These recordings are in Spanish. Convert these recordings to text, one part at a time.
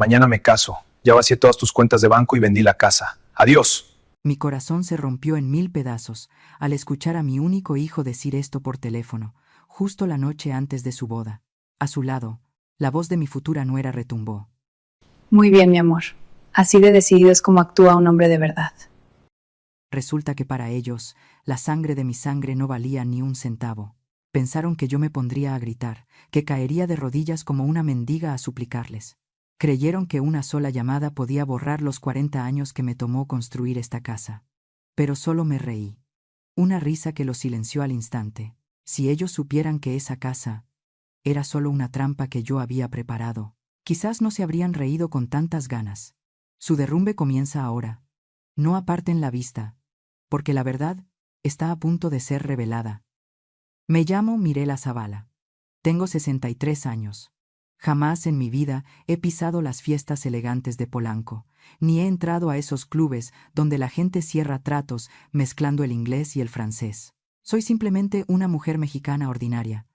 Mañana me caso. Ya vacié todas tus cuentas de banco y vendí la casa. Adiós. Mi corazón se rompió en 1000 pedazos al escuchar a mi único hijo decir esto por teléfono, justo la noche antes de su boda. A su lado, la voz de mi futura nuera retumbó. Muy bien, mi amor. Así de decidido es como actúa un hombre de verdad. Resulta que para ellos, la sangre de mi sangre no valía ni un centavo. Pensaron que yo me pondría a gritar, que caería de rodillas como una mendiga a suplicarles. Creyeron que una sola llamada podía borrar los 40 años que me tomó construir esta casa. Pero solo me reí. Una risa que los silenció al instante. Si ellos supieran que esa casa era solo una trampa que yo había preparado, quizás no se habrían reído con tantas ganas. Su derrumbe comienza ahora. No aparten la vista, porque la verdad está a punto de ser revelada. Me llamo Mirela Zavala. Tengo 63 años. Jamás en mi vida he pisado las fiestas elegantes de Polanco, ni he entrado a esos clubes donde la gente cierra tratos mezclando el inglés y el francés. Soy simplemente una mujer mexicana ordinaria,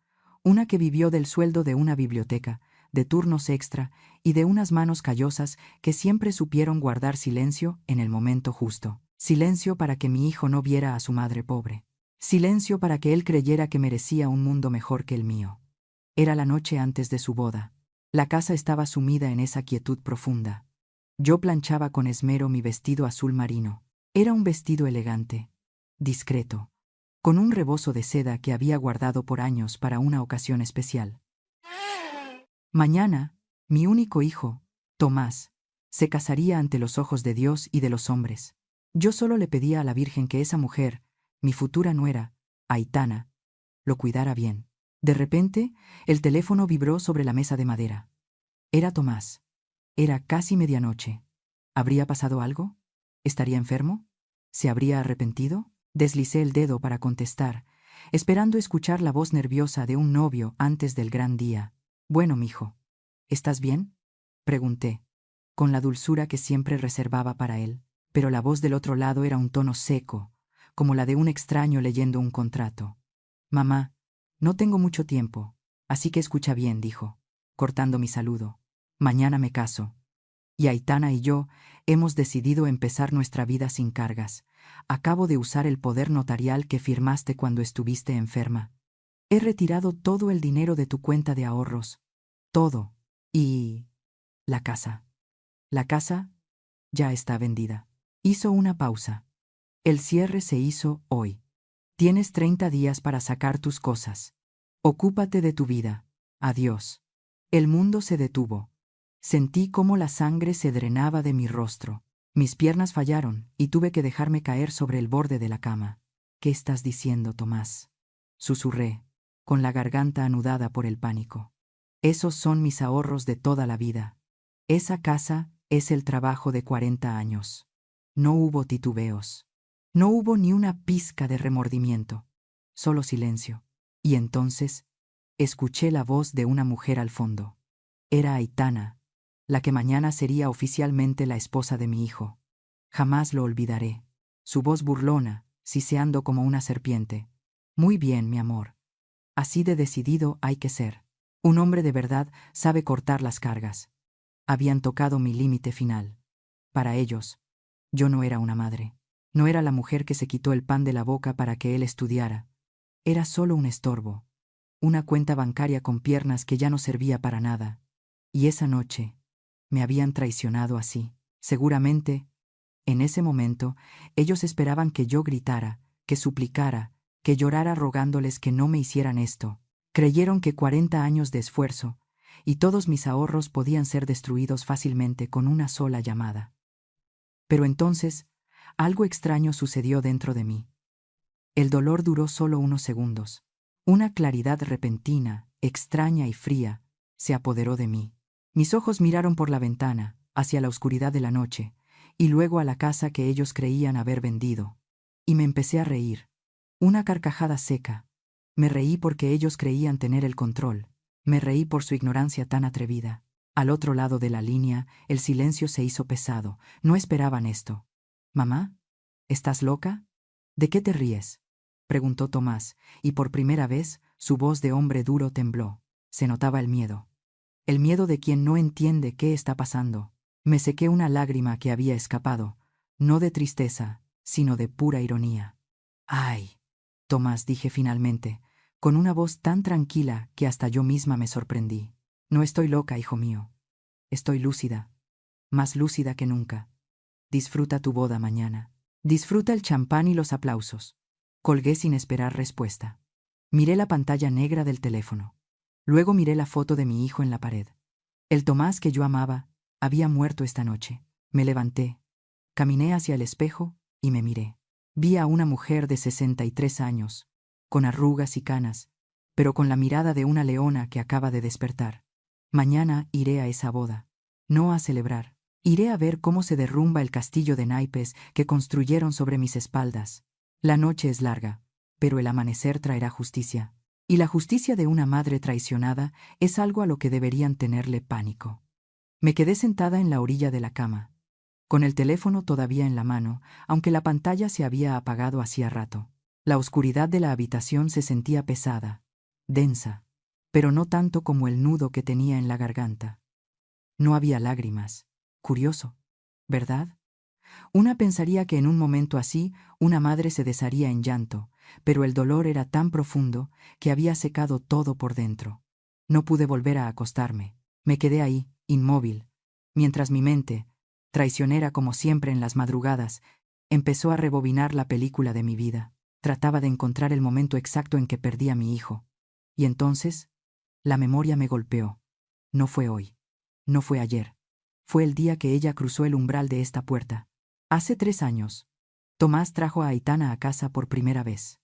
una que vivió del sueldo de una biblioteca, de turnos extra y de unas manos callosas que siempre supieron guardar silencio en el momento justo. Silencio para que mi hijo no viera a su madre pobre. Silencio para que él creyera que merecía un mundo mejor que el mío. Era la noche antes de su boda. La casa estaba sumida en esa quietud profunda. Yo planchaba con esmero mi vestido azul marino. Era un vestido elegante, discreto, con un rebozo de seda que había guardado por años para una ocasión especial. Mañana, mi único hijo, Tomás, se casaría ante los ojos de Dios y de los hombres. Yo solo le pedía a la Virgen que esa mujer, mi futura nuera, Aitana, lo cuidara bien. De repente, el teléfono vibró sobre la mesa de madera. Era Tomás. Era casi medianoche. ¿Habría pasado algo? ¿Estaría enfermo? ¿Se habría arrepentido? Deslicé el dedo para contestar, esperando escuchar la voz nerviosa de un novio antes del gran día. Bueno, mijo, ¿estás bien?, pregunté, con la dulzura que siempre reservaba para él, pero la voz del otro lado era un tono seco, como la de un extraño leyendo un contrato. Mamá, no tengo mucho tiempo, así que escucha bien, dijo, cortando mi saludo. Mañana me caso. Y Aitana y yo hemos decidido empezar nuestra vida sin cargas. Acabo de usar el poder notarial que firmaste cuando estuviste enferma. He retirado todo el dinero de tu cuenta de ahorros. Todo. Y... la casa. La casa ya está vendida. Hizo una pausa. El cierre se hizo hoy. Tienes 30 días para sacar tus cosas. Ocúpate de tu vida. Adiós. El mundo se detuvo. Sentí cómo la sangre se drenaba de mi rostro. Mis piernas fallaron y tuve que dejarme caer sobre el borde de la cama. ¿Qué estás diciendo, Tomás?, susurré, con la garganta anudada por el pánico. Esos son mis ahorros de toda la vida. Esa casa es el trabajo de 40 años. No hubo titubeos. No hubo ni una pizca de remordimiento. Solo silencio. Y entonces, escuché la voz de una mujer al fondo. Era Aitana, la que mañana sería oficialmente la esposa de mi hijo. Jamás lo olvidaré. Su voz burlona, siseando como una serpiente. Muy bien, mi amor. Así de decidido hay que ser. Un hombre de verdad sabe cortar las cargas. Habían tocado mi límite final. Para ellos, yo no era una madre. No era la mujer que se quitó el pan de la boca para que él estudiara. Era solo un estorbo. Una cuenta bancaria con piernas que ya no servía para nada. Y esa noche, me habían traicionado así. Seguramente, en ese momento, ellos esperaban que yo gritara, que suplicara, que llorara rogándoles que no me hicieran esto. Creyeron que 40 años de esfuerzo y todos mis ahorros podían ser destruidos fácilmente con una sola llamada. Pero entonces, algo extraño sucedió dentro de mí. El dolor duró solo unos segundos. Una claridad repentina, extraña y fría, se apoderó de mí. Mis ojos miraron por la ventana, hacia la oscuridad de la noche, y luego a la casa que ellos creían haber vendido. Y me empecé a reír. Una carcajada seca. Me reí porque ellos creían tener el control. Me reí por su ignorancia tan atrevida. Al otro lado de la línea, el silencio se hizo pesado. No esperaban esto. «¿Mamá? ¿Estás loca? ¿De qué te ríes?», preguntó Tomás, y por primera vez su voz de hombre duro tembló. Se notaba el miedo. el miedo de quien no entiende qué está pasando. Me sequé una lágrima que había escapado, no de tristeza, sino de pura ironía. «Ay, Tomás», dije finalmente, con una voz tan tranquila que hasta yo misma me sorprendí. «No estoy loca, hijo mío. Estoy lúcida, más lúcida que nunca. Disfruta tu boda mañana. Disfruta el champán y los aplausos». Colgué sin esperar respuesta. Miré la pantalla negra del teléfono. Luego miré la foto de mi hijo en la pared. El Tomás que yo amaba había muerto esta noche. Me levanté, caminé hacia el espejo y me miré. Vi a una mujer de 63 años, con arrugas y canas, pero con la mirada de una leona que acaba de despertar. Mañana iré a esa boda, no a celebrar. Iré a ver cómo se derrumba el castillo de naipes que construyeron sobre mis espaldas. La noche es larga, pero el amanecer traerá justicia. Y la justicia de una madre traicionada es algo a lo que deberían tenerle pánico. Me quedé sentada en la orilla de la cama, con el teléfono todavía en la mano, aunque la pantalla se había apagado hacía rato. La oscuridad de la habitación se sentía pesada, densa, pero no tanto como el nudo que tenía en la garganta. No había lágrimas. Curioso, ¿verdad? Una pensaría que en un momento así una madre se desharía en llanto, pero el dolor era tan profundo que había secado todo por dentro. No pude volver a acostarme. Me quedé ahí, inmóvil, mientras mi mente, traicionera como siempre en las madrugadas, empezó a rebobinar la película de mi vida. Trataba de encontrar el momento exacto en que perdí a mi hijo. Y entonces, la memoria me golpeó. No fue hoy. No fue ayer. Fue el día que ella cruzó el umbral de esta puerta. Hace 3 años. Tomás trajo a Aitana a casa por primera vez.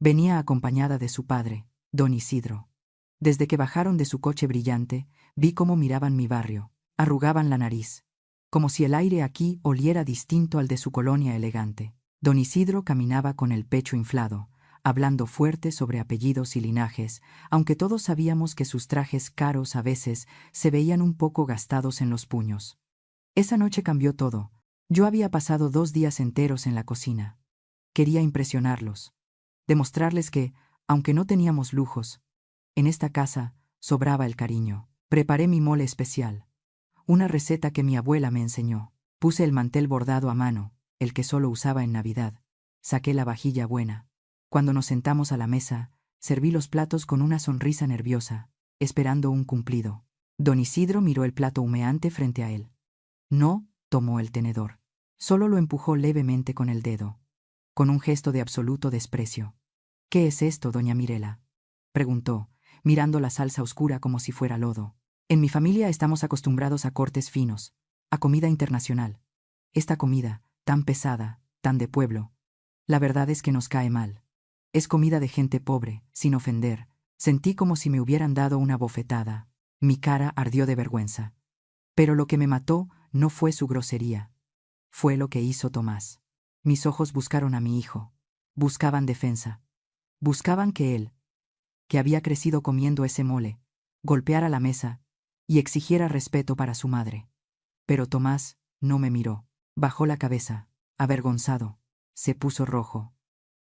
Venía acompañada de su padre, don Isidro. Desde que bajaron de su coche brillante, vi cómo miraban mi barrio, arrugaban la nariz, como si el aire aquí oliera distinto al de su colonia elegante. Don Isidro caminaba con el pecho inflado, hablando fuerte sobre apellidos y linajes, aunque todos sabíamos que sus trajes caros a veces se veían un poco gastados en los puños. Esa noche cambió todo. Yo había pasado 2 días enteros en la cocina. Quería impresionarlos, demostrarles que, aunque no teníamos lujos, en esta casa sobraba el cariño. Preparé mi mole especial, una receta que mi abuela me enseñó. Puse el mantel bordado a mano, el que solo usaba en Navidad. Saqué la vajilla buena. Cuando nos sentamos a la mesa, serví los platos con una sonrisa nerviosa, esperando un cumplido. Don Isidro miró el plato humeante frente a él. No tomó el tenedor. Solo lo empujó levemente con el dedo, con un gesto de absoluto desprecio. «¿Qué es esto, doña Mirela?», preguntó, mirando la salsa oscura como si fuera lodo. «En mi familia estamos acostumbrados a cortes finos, a comida internacional. Esta comida, tan pesada, tan de pueblo, la verdad es que nos cae mal. Es comida de gente pobre, sin ofender». Sentí como si me hubieran dado una bofetada. Mi cara ardió de vergüenza. Pero lo que me mató no fue su grosería. Fue lo que hizo Tomás. Mis ojos buscaron a mi hijo. Buscaban defensa. Buscaban que él, que había crecido comiendo ese mole, golpeara la mesa y exigiera respeto para su madre. Pero Tomás no me miró. Bajó la cabeza, avergonzado. Se puso rojo.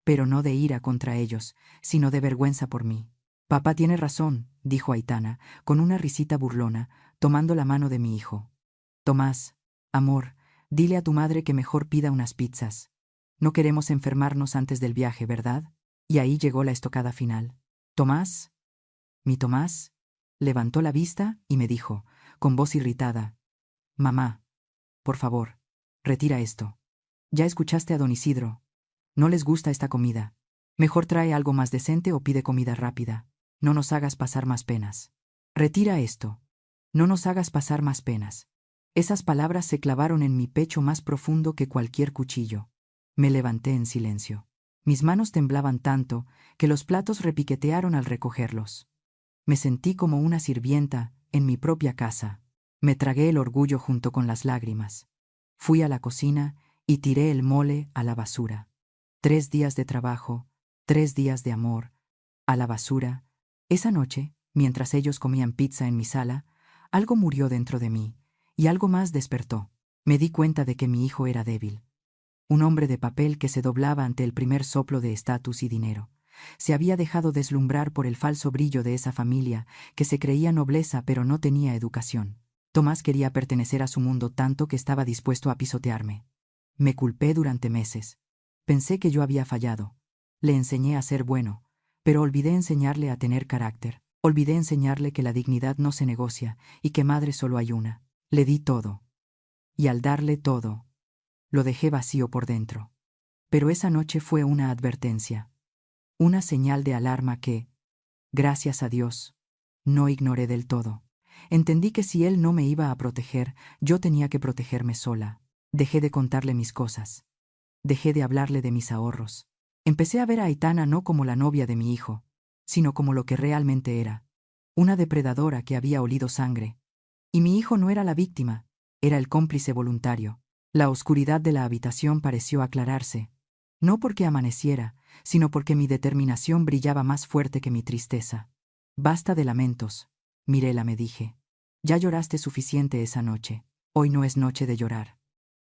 Pero no de ira contra ellos, sino de vergüenza por mí. «Papá tiene razón», dijo Aitana, con una risita burlona, tomando la mano de mi hijo. «Tomás, amor, dile a tu madre que mejor pida unas pizzas. No queremos enfermarnos antes del viaje, ¿verdad?». Y ahí llegó la estocada final. «Tomás, mi Tomás», levantó la vista y me dijo, con voz irritada: «Mamá, por favor, retira esto. Ya escuchaste a don Isidro. No les gusta esta comida. Mejor trae algo más decente o pide comida rápida. No nos hagas pasar más penas. Retira esto. No nos hagas pasar más penas». Esas palabras se clavaron en mi pecho más profundo que cualquier cuchillo. Me levanté en silencio. Mis manos temblaban tanto que los platos repiquetearon al recogerlos. Me sentí como una sirvienta en mi propia casa. Me tragué el orgullo junto con las lágrimas. Fui a la cocina y tiré el mole a la basura. 3 días de trabajo, 3 días de amor, a la basura. Esa noche, mientras ellos comían pizza en mi sala, algo murió dentro de mí, y algo más despertó. Me di cuenta de que mi hijo era débil. Un hombre de papel que se doblaba ante el primer soplo de estatus y dinero. Se había dejado deslumbrar por el falso brillo de esa familia, que se creía nobleza pero no tenía educación. Tomás quería pertenecer a su mundo tanto que estaba dispuesto a pisotearme. Me culpé durante meses. Pensé que yo había fallado. Le enseñé a ser bueno, pero olvidé enseñarle a tener carácter. Olvidé enseñarle que la dignidad no se negocia y que madre solo hay una. Le di todo. Y al darle todo, lo dejé vacío por dentro. Pero esa noche fue una advertencia. Una señal de alarma que, gracias a Dios, no ignoré del todo. Entendí que si él no me iba a proteger, yo tenía que protegerme sola. Dejé de contarle mis cosas. Dejé de hablarle de mis ahorros. Empecé a ver a Aitana no como la novia de mi hijo, sino como lo que realmente era. Una depredadora que había olido sangre. Y mi hijo no era la víctima, era el cómplice voluntario. La oscuridad de la habitación pareció aclararse. No porque amaneciera, sino porque mi determinación brillaba más fuerte que mi tristeza. Basta de lamentos, Mirela, me dije. Ya lloraste suficiente esa noche. Hoy no es noche de llorar.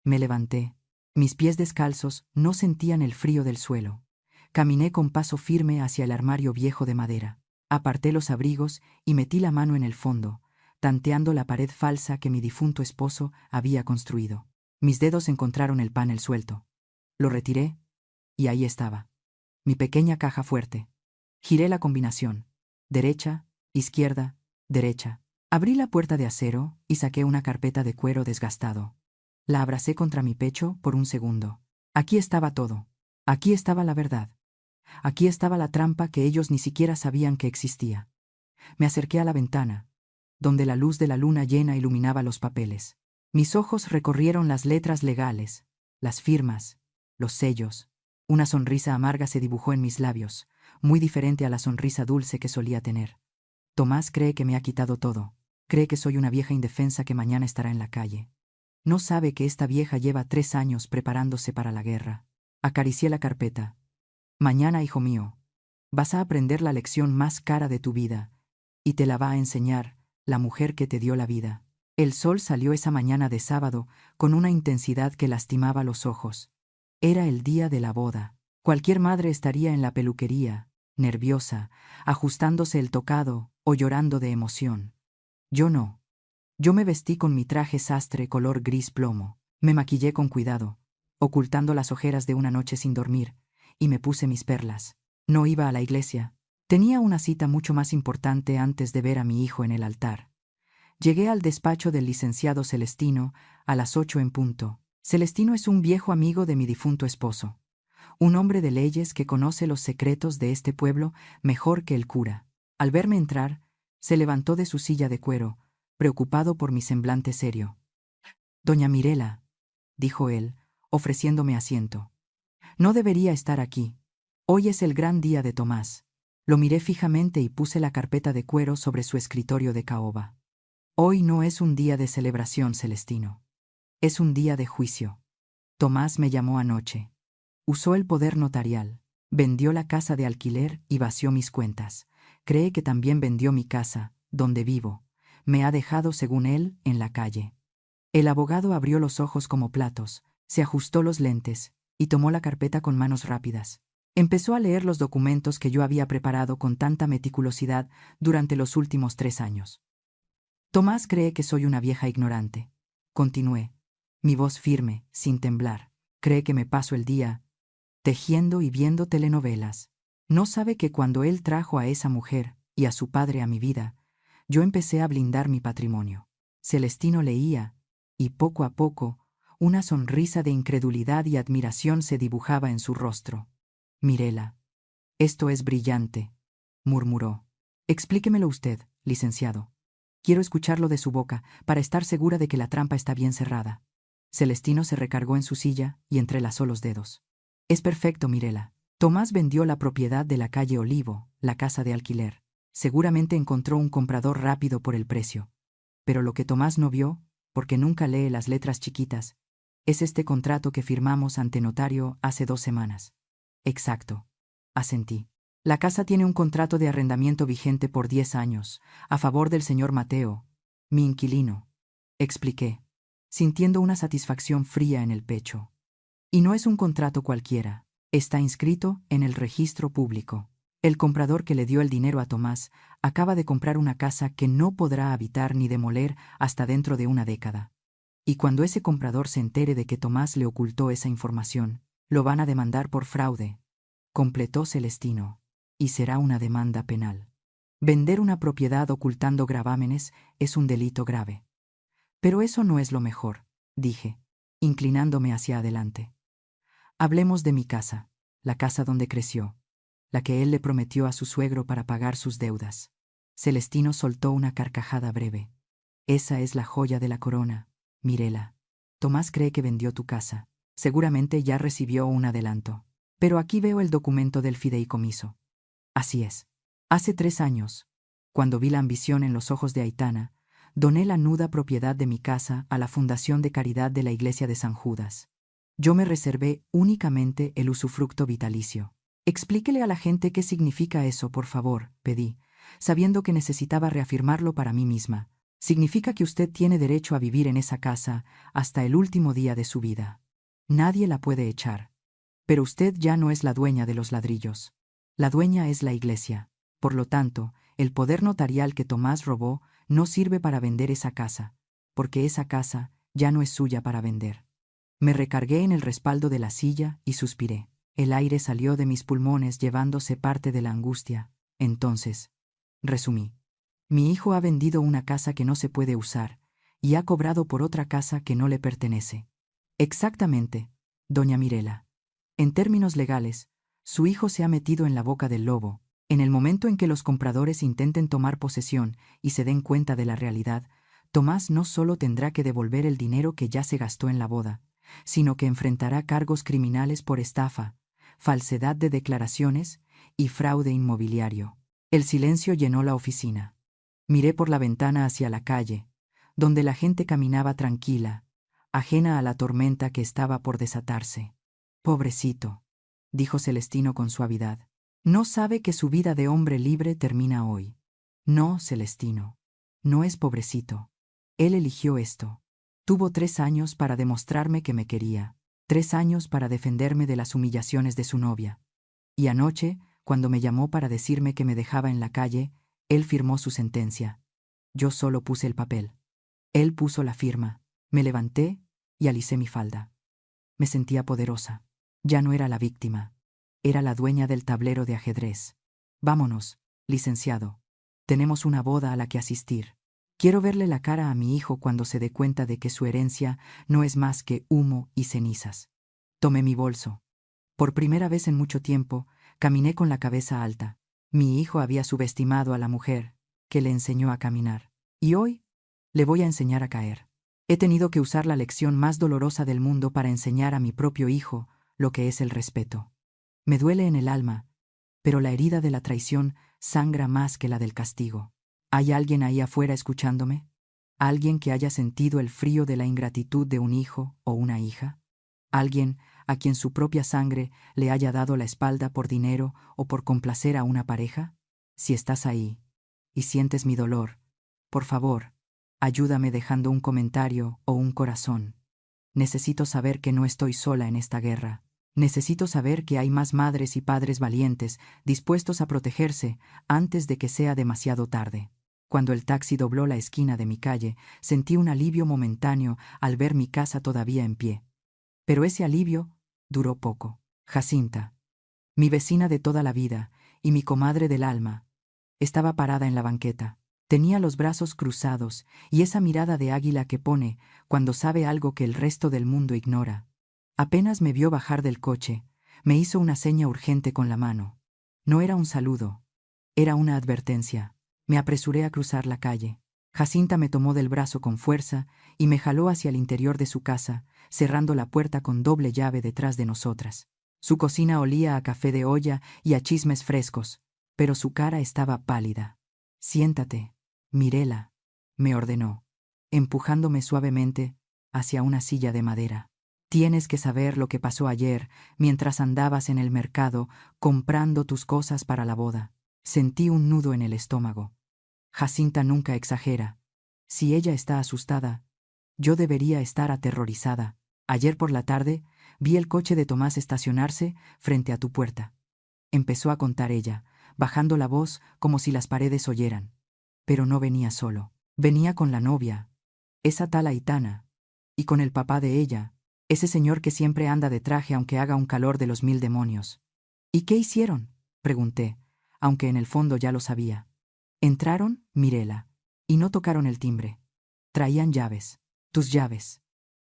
Me levanté. Mis pies descalzos no sentían el frío del suelo. Caminé con paso firme hacia el armario viejo de madera. Aparté los abrigos y metí la mano en el fondo, tanteando la pared falsa que mi difunto esposo había construido. Mis dedos encontraron el panel suelto. Lo retiré, y ahí estaba. Mi pequeña caja fuerte. Giré la combinación. Derecha, izquierda, derecha. Abrí la puerta de acero y saqué una carpeta de cuero desgastado. La abracé contra mi pecho por un segundo. Aquí estaba todo. Aquí estaba la verdad. Aquí estaba la trampa que ellos ni siquiera sabían que existía. Me acerqué a la ventana, donde la luz de la luna llena iluminaba los papeles. Mis ojos recorrieron las letras legales, las firmas, los sellos. Una sonrisa amarga se dibujó en mis labios, muy diferente a la sonrisa dulce que solía tener. Tomás cree que me ha quitado todo. Cree que soy una vieja indefensa que mañana estará en la calle. No sabe que esta vieja lleva 3 años preparándose para la guerra. Acaricié la carpeta. Mañana, hijo mío, vas a aprender la lección más cara de tu vida, y te la va a enseñar la mujer que te dio la vida. El sol salió esa mañana de sábado con una intensidad que lastimaba los ojos. Era el día de la boda. Cualquier madre estaría en la peluquería, nerviosa, ajustándose el tocado o llorando de emoción. Yo no. Yo me vestí con mi traje sastre color gris plomo. Me maquillé con cuidado, ocultando las ojeras de una noche sin dormir, y me puse mis perlas. No iba a la iglesia. Tenía una cita mucho más importante antes de ver a mi hijo en el altar. Llegué al despacho del licenciado Celestino a las 8 en punto. Celestino es un viejo amigo de mi difunto esposo. Un hombre de leyes que conoce los secretos de este pueblo mejor que el cura. Al verme entrar, se levantó de su silla de cuero, preocupado por mi semblante serio. «Doña Mirela», dijo él, ofreciéndome asiento. «No debería estar aquí. Hoy es el gran día de Tomás». Lo miré fijamente y puse la carpeta de cuero sobre su escritorio de caoba. «Hoy no es un día de celebración, Celestino. Es un día de juicio. Tomás me llamó anoche. Usó el poder notarial. Vendió la casa de alquiler y vació mis cuentas. Cree que también vendió mi casa, donde vivo. Me ha dejado, según él, en la calle». El abogado abrió los ojos como platos, se ajustó los lentes y tomó la carpeta con manos rápidas. Empezó a leer los documentos que yo había preparado con tanta meticulosidad durante los últimos 3 años. «Tomás cree que soy una vieja ignorante», continué, mi voz firme, sin temblar. «Cree que me paso el día tejiendo y viendo telenovelas. No sabe que cuando él trajo a esa mujer y a su padre a mi vida, yo empecé a blindar mi patrimonio». Celestino leía, y poco a poco, una sonrisa de incredulidad y admiración se dibujaba en su rostro. «Mirela, esto es brillante», murmuró. «Explíquemelo usted, licenciado. Quiero escucharlo de su boca para estar segura de que la trampa está bien cerrada». Celestino se recargó en su silla y entrelazó los dedos. «Es perfecto, Mirela. Tomás vendió la propiedad de la calle Olivo, la casa de alquiler. Seguramente encontró un comprador rápido por el precio. Pero lo que Tomás no vio, porque nunca lee las letras chiquitas, es este contrato que firmamos ante notario hace 2 semanas». «Exacto», asentí. «La casa tiene un contrato de arrendamiento vigente por 10 años, a favor del señor Mateo, mi inquilino», expliqué, sintiendo una satisfacción fría en el pecho. «Y no es un contrato cualquiera, está inscrito en el registro público. El comprador que le dio el dinero a Tomás acaba de comprar una casa que no podrá habitar ni demoler hasta dentro de una década. Y cuando ese comprador se entere de que Tomás le ocultó esa información, lo van a demandar por fraude, completó Celestino, y será una demanda penal. Vender una propiedad ocultando gravámenes es un delito grave. Pero eso no es lo mejor, dije, inclinándome hacia adelante. Hablemos de mi casa, la casa donde creció, la que él le prometió a su suegro para pagar sus deudas. Celestino soltó una carcajada breve. Esa es la joya de la corona, Mirela. Tomás cree que vendió tu casa. Seguramente ya recibió un adelanto. Pero aquí veo el documento del fideicomiso. Así es. Hace 3 años, cuando vi la ambición en los ojos de Aitana, doné la nuda propiedad de mi casa a la Fundación de Caridad de la Iglesia de San Judas. Yo me reservé únicamente el usufructo vitalicio. Explíquele a la gente qué significa eso, por favor, pedí, sabiendo que necesitaba reafirmarlo para mí misma. Significa que usted tiene derecho a vivir en esa casa hasta el último día de su vida. Nadie la puede echar. Pero usted ya no es la dueña de los ladrillos. La dueña es la Iglesia. Por lo tanto, el poder notarial que Tomás robó no sirve para vender esa casa, porque esa casa ya no es suya para vender. Me recargué en el respaldo de la silla y suspiré. El aire salió de mis pulmones llevándose parte de la angustia. Entonces, resumí. Mi hijo ha vendido una casa que no se puede usar y ha cobrado por otra casa que no le pertenece. Exactamente, doña Mirela. En términos legales, su hijo se ha metido en la boca del lobo. En el momento en que los compradores intenten tomar posesión y se den cuenta de la realidad, Tomás no solo tendrá que devolver el dinero que ya se gastó en la boda, sino que enfrentará cargos criminales por estafa, falsedad de declaraciones y fraude inmobiliario. El silencio llenó la oficina. Miré por la ventana hacia la calle, donde la gente caminaba tranquila, ajena a la tormenta que estaba por desatarse. Pobrecito, dijo Celestino con suavidad. No sabe que su vida de hombre libre termina hoy. No, Celestino. No es pobrecito. Él eligió esto. Tuvo 3 años para demostrarme que me quería. 3 años para defenderme de las humillaciones de su novia. Y anoche, cuando me llamó para decirme que me dejaba en la calle, él firmó su sentencia. Yo solo puse el papel. Él puso la firma. Me levanté y alicé mi falda. Me sentía poderosa. Ya no era la víctima. Era la dueña del tablero de ajedrez. Vámonos, licenciado. Tenemos una boda a la que asistir. Quiero verle la cara a mi hijo cuando se dé cuenta de que su herencia no es más que humo y cenizas. Tomé mi bolso. Por primera vez en mucho tiempo, caminé con la cabeza alta. Mi hijo había subestimado a la mujer que le enseñó a caminar. Y hoy le voy a enseñar a caer. He tenido que usar la lección más dolorosa del mundo para enseñar a mi propio hijo lo que es el respeto. Me duele en el alma, pero la herida de la traición sangra más que la del castigo. ¿Hay alguien ahí afuera escuchándome? ¿Alguien que haya sentido el frío de la ingratitud de un hijo o una hija? ¿Alguien a quien su propia sangre le haya dado la espalda por dinero o por complacer a una pareja? Si estás ahí y sientes mi dolor, por favor, ayúdame dejando un comentario o un corazón. Necesito saber que no estoy sola en esta guerra. Necesito saber que hay más madres y padres valientes dispuestos a protegerse antes de que sea demasiado tarde. Cuando el taxi dobló la esquina de mi calle, sentí un alivio momentáneo al ver mi casa todavía en pie. Pero ese alivio duró poco. Jacinta, mi vecina de toda la vida y mi comadre del alma, estaba parada en la banqueta. Tenía los brazos cruzados y esa mirada de águila que pone cuando sabe algo que el resto del mundo ignora. Apenas me vio bajar del coche, me hizo una seña urgente con la mano. No era un saludo, era una advertencia. Me apresuré a cruzar la calle. Jacinta me tomó del brazo con fuerza y me jaló hacia el interior de su casa, cerrando la puerta con doble llave detrás de nosotras. Su cocina olía a café de olla y a chismes frescos, pero su cara estaba pálida. Siéntate, Mirela, me ordenó, empujándome suavemente hacia una silla de madera. Tienes que saber lo que pasó ayer mientras andabas en el mercado comprando tus cosas para la boda. Sentí un nudo en el estómago. Jacinta nunca exagera. Si ella está asustada, yo debería estar aterrorizada. Ayer por la tarde vi el coche de Tomás estacionarse frente a tu puerta. Empezó a contar ella, bajando la voz como si las paredes oyeran. Pero no venía solo. Venía con la novia, esa tal Aitana, y con el papá de ella, ese señor que siempre anda de traje aunque haga un calor de los 1000 demonios. ¿Y qué hicieron?, pregunté, aunque en el fondo ya lo sabía. Entraron, Mirela, y no tocaron el timbre. Traían llaves. Tus llaves.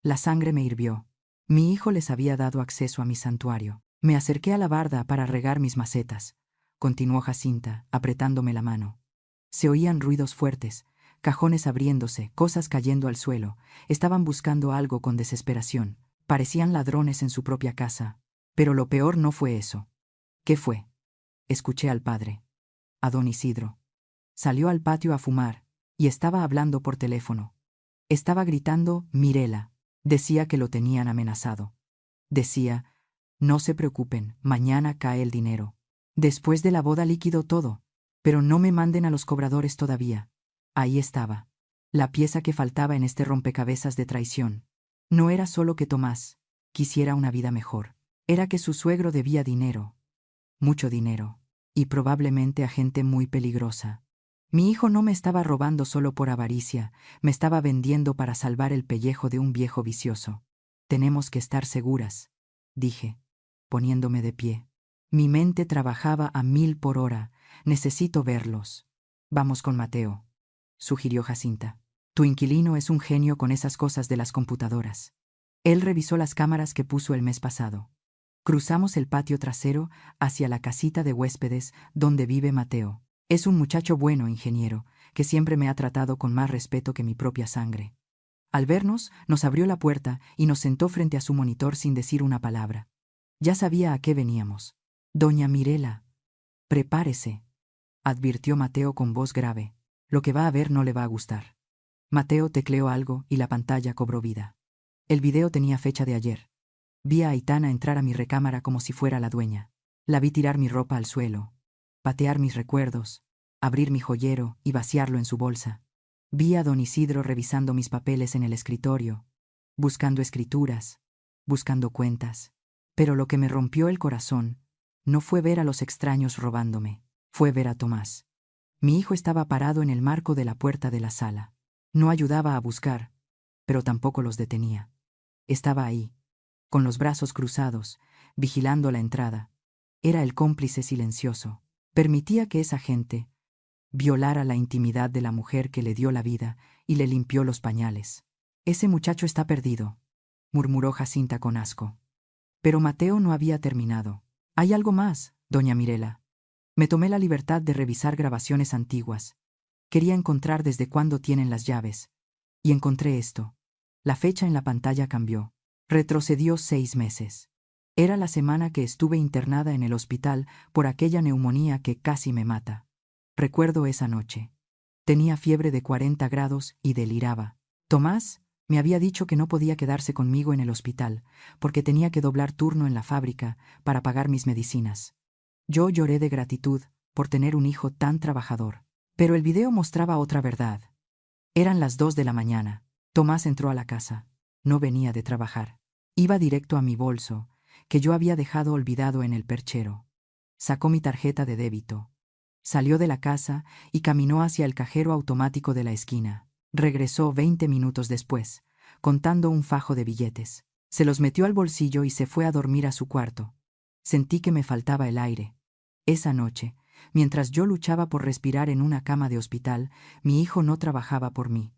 La sangre me hirvió. Mi hijo les había dado acceso a mi santuario. Me acerqué a la barda para regar mis macetas, continuó Jacinta, apretándome la mano. Se oían ruidos fuertes, cajones abriéndose, cosas cayendo al suelo. Estaban buscando algo con desesperación. Parecían ladrones en su propia casa. Pero lo peor no fue eso. ¿Qué fue? Escuché al padre. A don Isidro. Salió al patio a fumar, y estaba hablando por teléfono. Estaba gritando, Mirela. Decía que lo tenían amenazado. Decía, no se preocupen, mañana cae el dinero. Después de la boda líquido todo. Pero no me manden a los cobradores todavía. Ahí estaba. La pieza que faltaba en este rompecabezas de traición. No era solo que Tomás quisiera una vida mejor. Era que su suegro debía dinero. Mucho dinero. Y probablemente a gente muy peligrosa. Mi hijo no me estaba robando solo por avaricia, me estaba vendiendo para salvar el pellejo de un viejo vicioso. Tenemos que estar seguras, dije, poniéndome de pie. Mi mente trabajaba a 1000 por hora. Necesito verlos. Vamos con Mateo, sugirió Jacinta. Tu inquilino es un genio con esas cosas de las computadoras. Él revisó las cámaras que puso el mes pasado. Cruzamos el patio trasero hacia la casita de huéspedes donde vive Mateo. Es un muchacho bueno, ingeniero, que siempre me ha tratado con más respeto que mi propia sangre. Al vernos, nos abrió la puerta y nos sentó frente a su monitor sin decir una palabra. Ya sabía a qué veníamos. Doña Mirela, prepárese, advirtió Mateo con voz grave. Lo que va a ver no le va a gustar. Mateo tecleó algo y la pantalla cobró vida. El video tenía fecha de ayer. Vi a Aitana entrar a mi recámara como si fuera la dueña. La vi tirar mi ropa al suelo, patear mis recuerdos, abrir mi joyero y vaciarlo en su bolsa. Vi a don Isidro revisando mis papeles en el escritorio, buscando escrituras, buscando cuentas. Pero lo que me rompió el corazón no fue ver a los extraños robándome, fue ver a Tomás. Mi hijo estaba parado en el marco de la puerta de la sala. No ayudaba a buscar, pero tampoco los detenía. Estaba ahí, con los brazos cruzados, vigilando la entrada. Era el cómplice silencioso. Permitía que esa gente violara la intimidad de la mujer que le dio la vida y le limpió los pañales. Ese muchacho está perdido, murmuró Jacinta con asco. Pero Mateo no había terminado. Hay algo más, doña Mirela. Me tomé la libertad de revisar grabaciones antiguas. Quería encontrar desde cuándo tienen las llaves. Y encontré esto. La fecha en la pantalla cambió. Retrocedió 6 meses. Era la semana que estuve internada en el hospital por aquella neumonía que casi me mata. Recuerdo esa noche. Tenía fiebre de 40 grados y deliraba. Tomás me había dicho que no podía quedarse conmigo en el hospital, porque tenía que doblar turno en la fábrica para pagar mis medicinas. Yo lloré de gratitud por tener un hijo tan trabajador. Pero el video mostraba otra verdad. Eran las 2 de la mañana. Tomás entró a la casa. No venía de trabajar. Iba directo a mi bolso, que yo había dejado olvidado en el perchero. Sacó mi tarjeta de débito. Salió de la casa y caminó hacia el cajero automático de la esquina. Regresó 20 minutos después, contando un fajo de billetes. Se los metió al bolsillo y se fue a dormir a su cuarto. Sentí que me faltaba el aire. Esa noche, mientras yo luchaba por respirar en una cama de hospital, mi hijo no trabajaba por mí.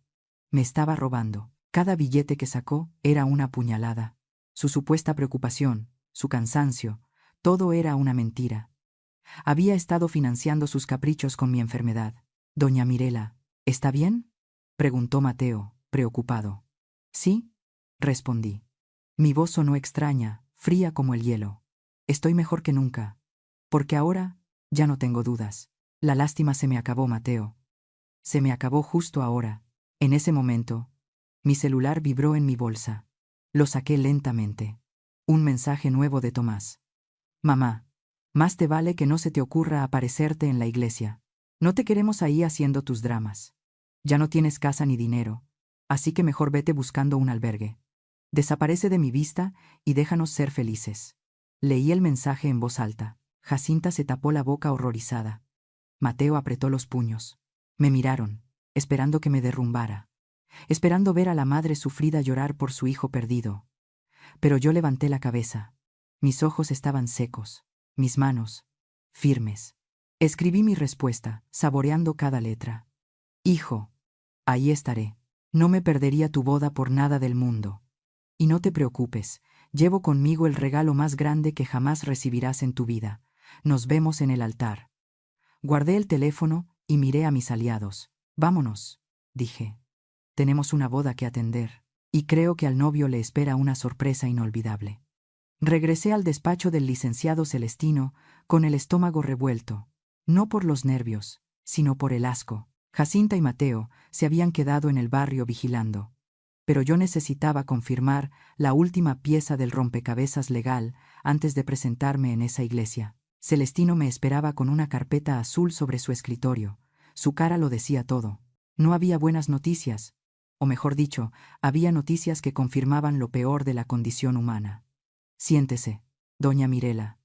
Me estaba robando. Cada billete que sacó era una puñalada. Su supuesta preocupación, su cansancio, todo era una mentira. Había estado financiando sus caprichos con mi enfermedad. Doña Mirela, ¿está bien?, preguntó Mateo, preocupado. Sí, respondí. Mi voz sonó extraña, fría como el hielo. Estoy mejor que nunca. Porque ahora ya no tengo dudas. La lástima se me acabó, Mateo. Se me acabó justo ahora. En ese momento, mi celular vibró en mi bolsa. Lo saqué lentamente. Un mensaje nuevo de Tomás. Mamá, más te vale que no se te ocurra aparecerte en la iglesia. No te queremos ahí haciendo tus dramas. Ya no tienes casa ni dinero, así que mejor vete buscando un albergue. Desaparece de mi vista y déjanos ser felices. Leí el mensaje en voz alta. Jacinta se tapó la boca horrorizada. Mateo apretó los puños. Me miraron, esperando que me derrumbara, esperando ver a la madre sufrida llorar por su hijo perdido. Pero yo levanté la cabeza. Mis ojos estaban secos, mis manos firmes. Escribí mi respuesta, saboreando cada letra. Hijo, ahí estaré. No me perdería tu boda por nada del mundo. Y no te preocupes, llevo conmigo el regalo más grande que jamás recibirás en tu vida. Nos vemos en el altar. Guardé el teléfono y miré a mis aliados. Vámonos, dije. Tenemos una boda que atender, y creo que al novio le espera una sorpresa inolvidable. Regresé al despacho del licenciado Celestino con el estómago revuelto, no por los nervios, sino por el asco. Jacinta y Mateo se habían quedado en el barrio vigilando. Pero yo necesitaba confirmar la última pieza del rompecabezas legal antes de presentarme en esa iglesia. Celestino me esperaba con una carpeta azul sobre su escritorio. Su cara lo decía todo. No había buenas noticias, o mejor dicho, había noticias que confirmaban lo peor de la condición humana. Siéntese, doña Mirela,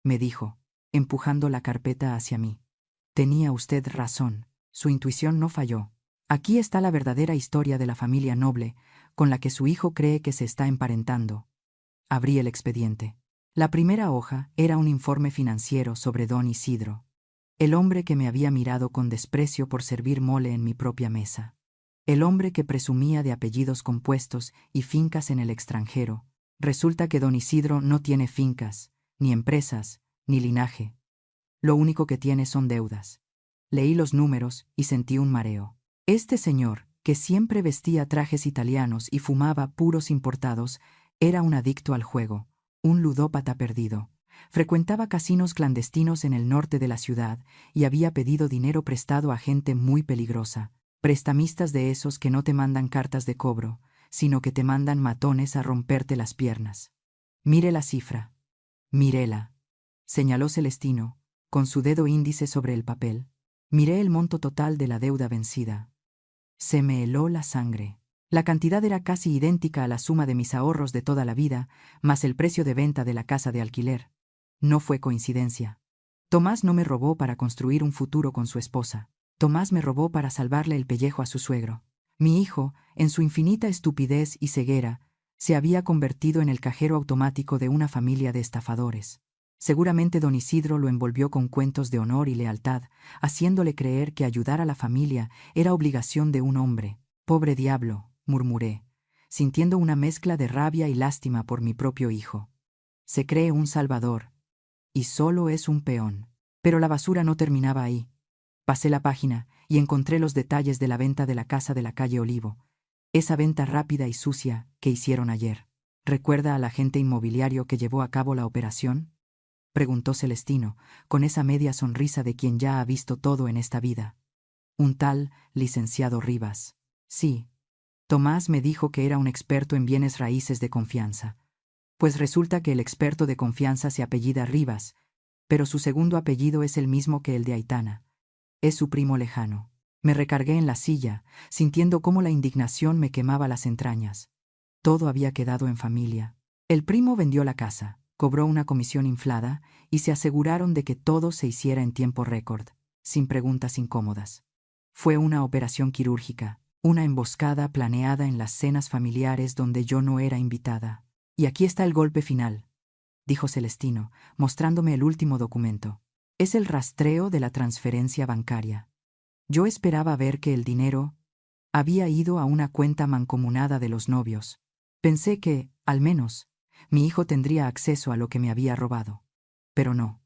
me dijo, empujando la carpeta hacia mí. Tenía usted razón, su intuición no falló. Aquí está la verdadera historia de la familia noble con la que su hijo cree que se está emparentando. Abrí el expediente. La primera hoja era un informe financiero sobre don Isidro, el hombre que me había mirado con desprecio por servir mole en mi propia mesa, el hombre que presumía de apellidos compuestos y fincas en el extranjero. Resulta que don Isidro no tiene fincas, ni empresas, ni linaje. Lo único que tiene son deudas. Leí los números y sentí un mareo. Este señor, que siempre vestía trajes italianos y fumaba puros importados, era un adicto al juego, un ludópata perdido. Frecuentaba casinos clandestinos en el norte de la ciudad y había pedido dinero prestado a gente muy peligrosa, prestamistas de esos que no te mandan cartas de cobro, sino que te mandan matones a romperte las piernas. Mire la cifra. Mírela, señaló Celestino, con su dedo índice sobre el papel. Miré el monto total de la deuda vencida. Se me heló la sangre. La cantidad era casi idéntica a la suma de mis ahorros de toda la vida, más el precio de venta de la casa de alquiler. No fue coincidencia. Tomás no me robó para construir un futuro con su esposa. Tomás me robó para salvarle el pellejo a su suegro. Mi hijo, en su infinita estupidez y ceguera, se había convertido en el cajero automático de una familia de estafadores. Seguramente don Isidro lo envolvió con cuentos de honor y lealtad, haciéndole creer que ayudar a la familia era obligación de un hombre. Pobre diablo, murmuré, sintiendo una mezcla de rabia y lástima por mi propio hijo. Se cree un salvador, y solo es un peón. Pero la basura no terminaba ahí. Pasé la página y encontré los detalles de la venta de la casa de la calle Olivo, esa venta rápida y sucia que hicieron ayer. ¿Recuerda al agente inmobiliario que llevó a cabo la operación?, preguntó Celestino, con esa media sonrisa de quien ya ha visto todo en esta vida. Un tal licenciado Rivas. Sí. Tomás me dijo que era un experto en bienes raíces de confianza. Pues resulta que el experto de confianza se apellida Rivas, pero su segundo apellido es el mismo que el de Aitana. Es su primo lejano. Me recargué en la silla, sintiendo cómo la indignación me quemaba las entrañas. Todo había quedado en familia. El primo vendió la casa, cobró una comisión inflada y se aseguraron de que todo se hiciera en tiempo récord, sin preguntas incómodas. Fue una operación quirúrgica, una emboscada planeada en las cenas familiares donde yo no era invitada. Y aquí está el golpe final, dijo Celestino, mostrándome el último documento. Es el rastreo de la transferencia bancaria. Yo esperaba ver que el dinero había ido a una cuenta mancomunada de los novios. Pensé que, al menos, mi hijo tendría acceso a lo que me había robado. Pero no.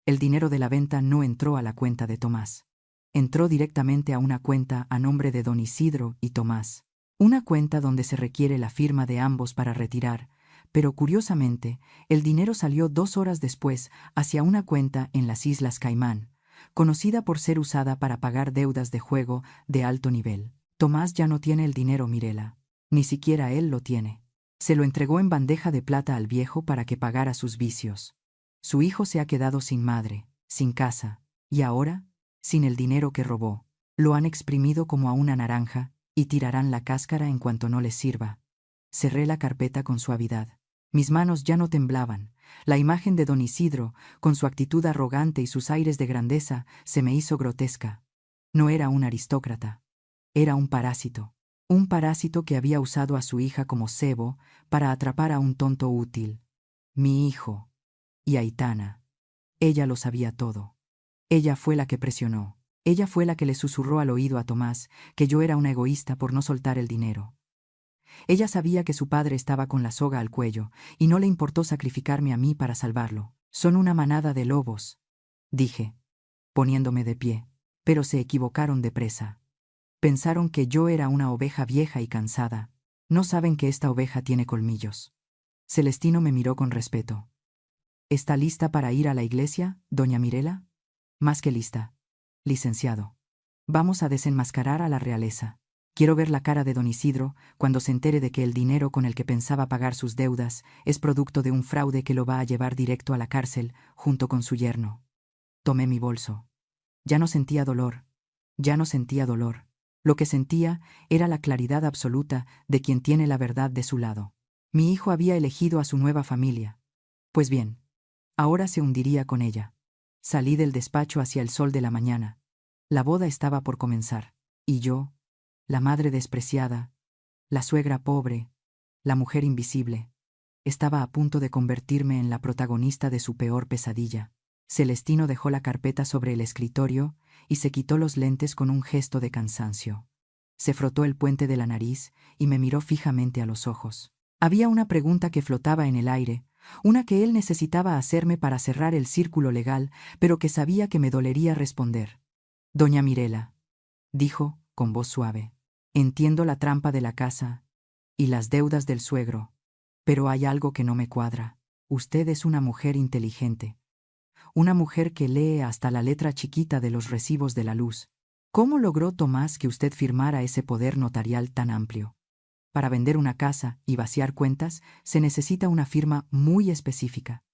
El dinero de la venta no entró a la cuenta de Tomás. Entró directamente a una cuenta a nombre de don Isidro y Tomás. Una cuenta donde se requiere la firma de ambos para retirar, pero curiosamente, el dinero salió 2 horas después hacia una cuenta en las Islas Caimán, conocida por ser usada para pagar deudas de juego de alto nivel. Tomás ya no tiene el dinero, Mirela. Ni siquiera él lo tiene. Se lo entregó en bandeja de plata al viejo para que pagara sus vicios. Su hijo se ha quedado sin madre, sin casa, y ahora, sin el dinero que robó. Lo han exprimido como a una naranja y tirarán la cáscara en cuanto no les sirva. Cerré la carpeta con suavidad. Mis manos ya no temblaban. La imagen de don Isidro, con su actitud arrogante y sus aires de grandeza, se me hizo grotesca. No era un aristócrata. Era un parásito. Un parásito que había usado a su hija como cebo para atrapar a un tonto útil. Mi hijo. Y Aitana. Ella lo sabía todo. Ella fue la que presionó. Ella fue la que le susurró al oído a Tomás que yo era una egoísta por no soltar el dinero. Ella sabía que su padre estaba con la soga al cuello, y no le importó sacrificarme a mí para salvarlo. Son una manada de lobos, dije, poniéndome de pie, pero se equivocaron de presa. Pensaron que yo era una oveja vieja y cansada. No saben que esta oveja tiene colmillos. Celestino me miró con respeto. ¿Está lista para ir a la iglesia, doña Mirela? Más que lista. Licenciado. Vamos a desenmascarar a la realeza. Quiero ver la cara de don Isidro cuando se entere de que el dinero con el que pensaba pagar sus deudas es producto de un fraude que lo va a llevar directo a la cárcel junto con su yerno. Tomé mi bolso. Ya no sentía dolor. Ya no sentía dolor. Lo que sentía era la claridad absoluta de quien tiene la verdad de su lado. Mi hijo había elegido a su nueva familia. Pues bien, ahora se hundiría con ella. Salí del despacho hacia el sol de la mañana. La boda estaba por comenzar. Y yo, la madre despreciada, la suegra pobre, la mujer invisible, estaba a punto de convertirme en la protagonista de su peor pesadilla. Celestino dejó la carpeta sobre el escritorio y se quitó los lentes con un gesto de cansancio. Se frotó el puente de la nariz y me miró fijamente a los ojos. Había una pregunta que flotaba en el aire, una que él necesitaba hacerme para cerrar el círculo legal, pero que sabía que me dolería responder. Doña Mirela, dijo, con voz suave, entiendo la trampa de la casa y las deudas del suegro, pero hay algo que no me cuadra. Usted es una mujer inteligente. Una mujer que lee hasta la letra chiquita de los recibos de la luz. ¿Cómo logró Tomás que usted firmara ese poder notarial tan amplio? Para vender una casa y vaciar cuentas se necesita una firma muy específica.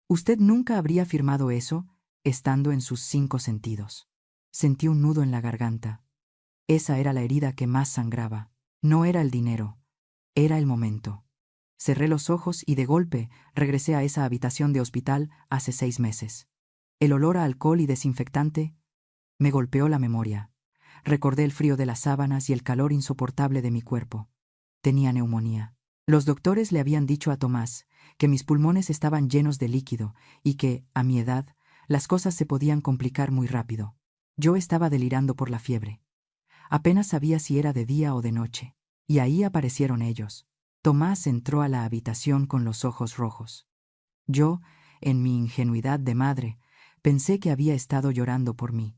Usted nunca habría firmado eso estando en sus 5 sentidos. Sentí un nudo en la garganta. Esa era la herida que más sangraba. No era el dinero, era el momento. Cerré los ojos y de golpe regresé a esa habitación de hospital hace 6 meses. El olor a alcohol y desinfectante me golpeó la memoria. Recordé el frío de las sábanas y el calor insoportable de mi cuerpo. Tenía neumonía. Los doctores le habían dicho a Tomás que mis pulmones estaban llenos de líquido y que, a mi edad, las cosas se podían complicar muy rápido. Yo estaba delirando por la fiebre. Apenas sabía si era de día o de noche. Y ahí aparecieron ellos. Tomás entró a la habitación con los ojos rojos. Yo, en mi ingenuidad de madre, pensé que había estado llorando por mí.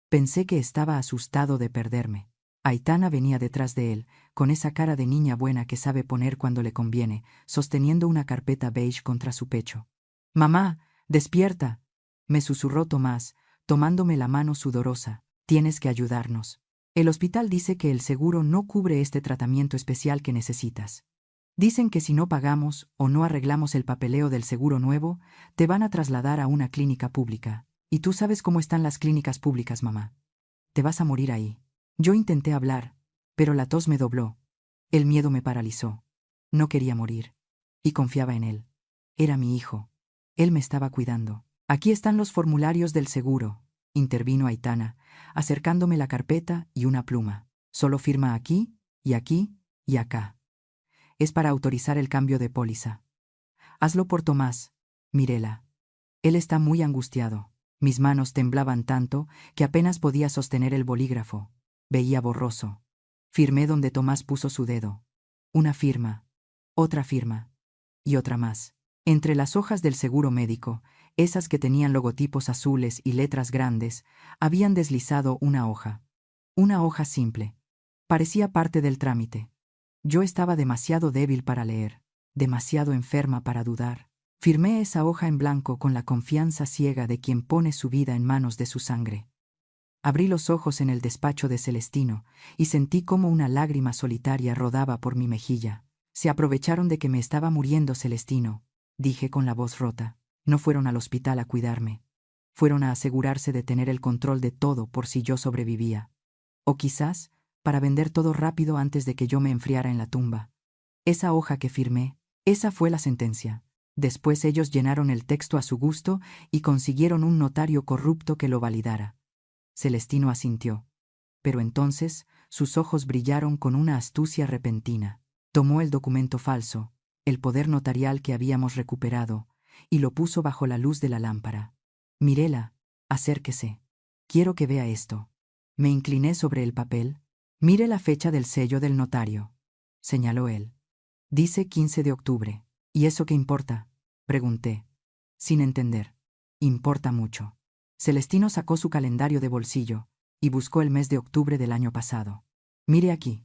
Pensé que estaba asustado de perderme. Aitana venía detrás de él, con esa cara de niña buena que sabe poner cuando le conviene, sosteniendo una carpeta beige contra su pecho. «Mamá, despierta», me susurró Tomás, tomándome la mano sudorosa. «Tienes que ayudarnos. El hospital dice que el seguro no cubre este tratamiento especial que necesitas. Dicen que si no pagamos o no arreglamos el papeleo del seguro nuevo, te van a trasladar a una clínica pública. Y tú sabes cómo están las clínicas públicas, mamá. Te vas a morir ahí». Yo intenté hablar, pero la tos me dobló. El miedo me paralizó. No quería morir. Y confiaba en él. Era mi hijo. Él me estaba cuidando. «Aquí están los formularios del seguro», intervino Aitana, acercándome la carpeta y una pluma. «Solo firma aquí, y aquí, y acá. Es para autorizar el cambio de póliza. Hazlo por Tomás, Mirela. Él está muy angustiado». Mis manos temblaban tanto que apenas podía sostener el bolígrafo. Veía borroso. Firmé donde Tomás puso su dedo. Una firma, otra firma, y otra más. Entre las hojas del seguro médico, esas que tenían logotipos azules y letras grandes, habían deslizado una hoja. Una hoja simple. Parecía parte del trámite. Yo estaba demasiado débil para leer, demasiado enferma para dudar. Firmé esa hoja en blanco con la confianza ciega de quien pone su vida en manos de su sangre. Abrí los ojos en el despacho de Celestino y sentí como una lágrima solitaria rodaba por mi mejilla. «Se aprovecharon de que me estaba muriendo, Celestino», dije con la voz rota. «No fueron al hospital a cuidarme. Fueron a asegurarse de tener el control de todo por si yo sobrevivía. O quizás para vender todo rápido antes de que yo me enfriara en la tumba. Esa hoja que firmé Esa fue la sentencia. Después ellos llenaron el texto a su gusto y consiguieron un notario corrupto que lo validara. Celestino asintió. Pero entonces sus ojos brillaron con una astucia repentina. Tomó el documento falso, el poder notarial que habíamos recuperado, y lo puso bajo la luz de la lámpara. Mirela, acérquese. Quiero que vea esto. Me incliné sobre el papel. Mire la fecha del sello del notario, señaló él. Dice 15 de octubre. ¿Y eso qué importa?, pregunté, sin entender. Importa mucho. Celestino sacó su calendario de bolsillo y buscó el mes de octubre del año pasado. Mire aquí.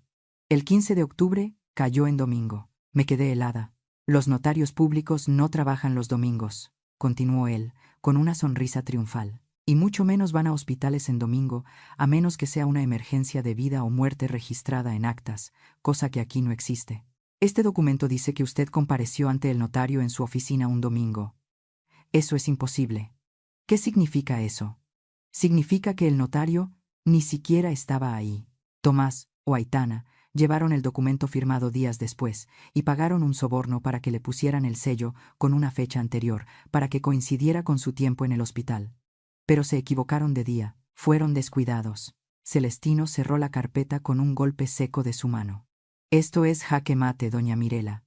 El 15 de octubre cayó en domingo. Me quedé helada. Los notarios públicos no trabajan los domingos, continuó él, con una sonrisa triunfal. Y mucho menos van a hospitales en domingo, a menos que sea una emergencia de vida o muerte registrada en actas, cosa que aquí no existe. Este documento dice que usted compareció ante el notario en su oficina un domingo. Eso es imposible. ¿Qué significa eso? Significa que el notario ni siquiera estaba ahí. Tomás o Aitana llevaron el documento firmado días después y pagaron un soborno para que le pusieran el sello con una fecha anterior, para que coincidiera con su tiempo en el hospital. Pero se equivocaron de día, fueron descuidados. Celestino cerró la carpeta con un golpe seco de su mano. Esto es jaque mate, doña Mirela.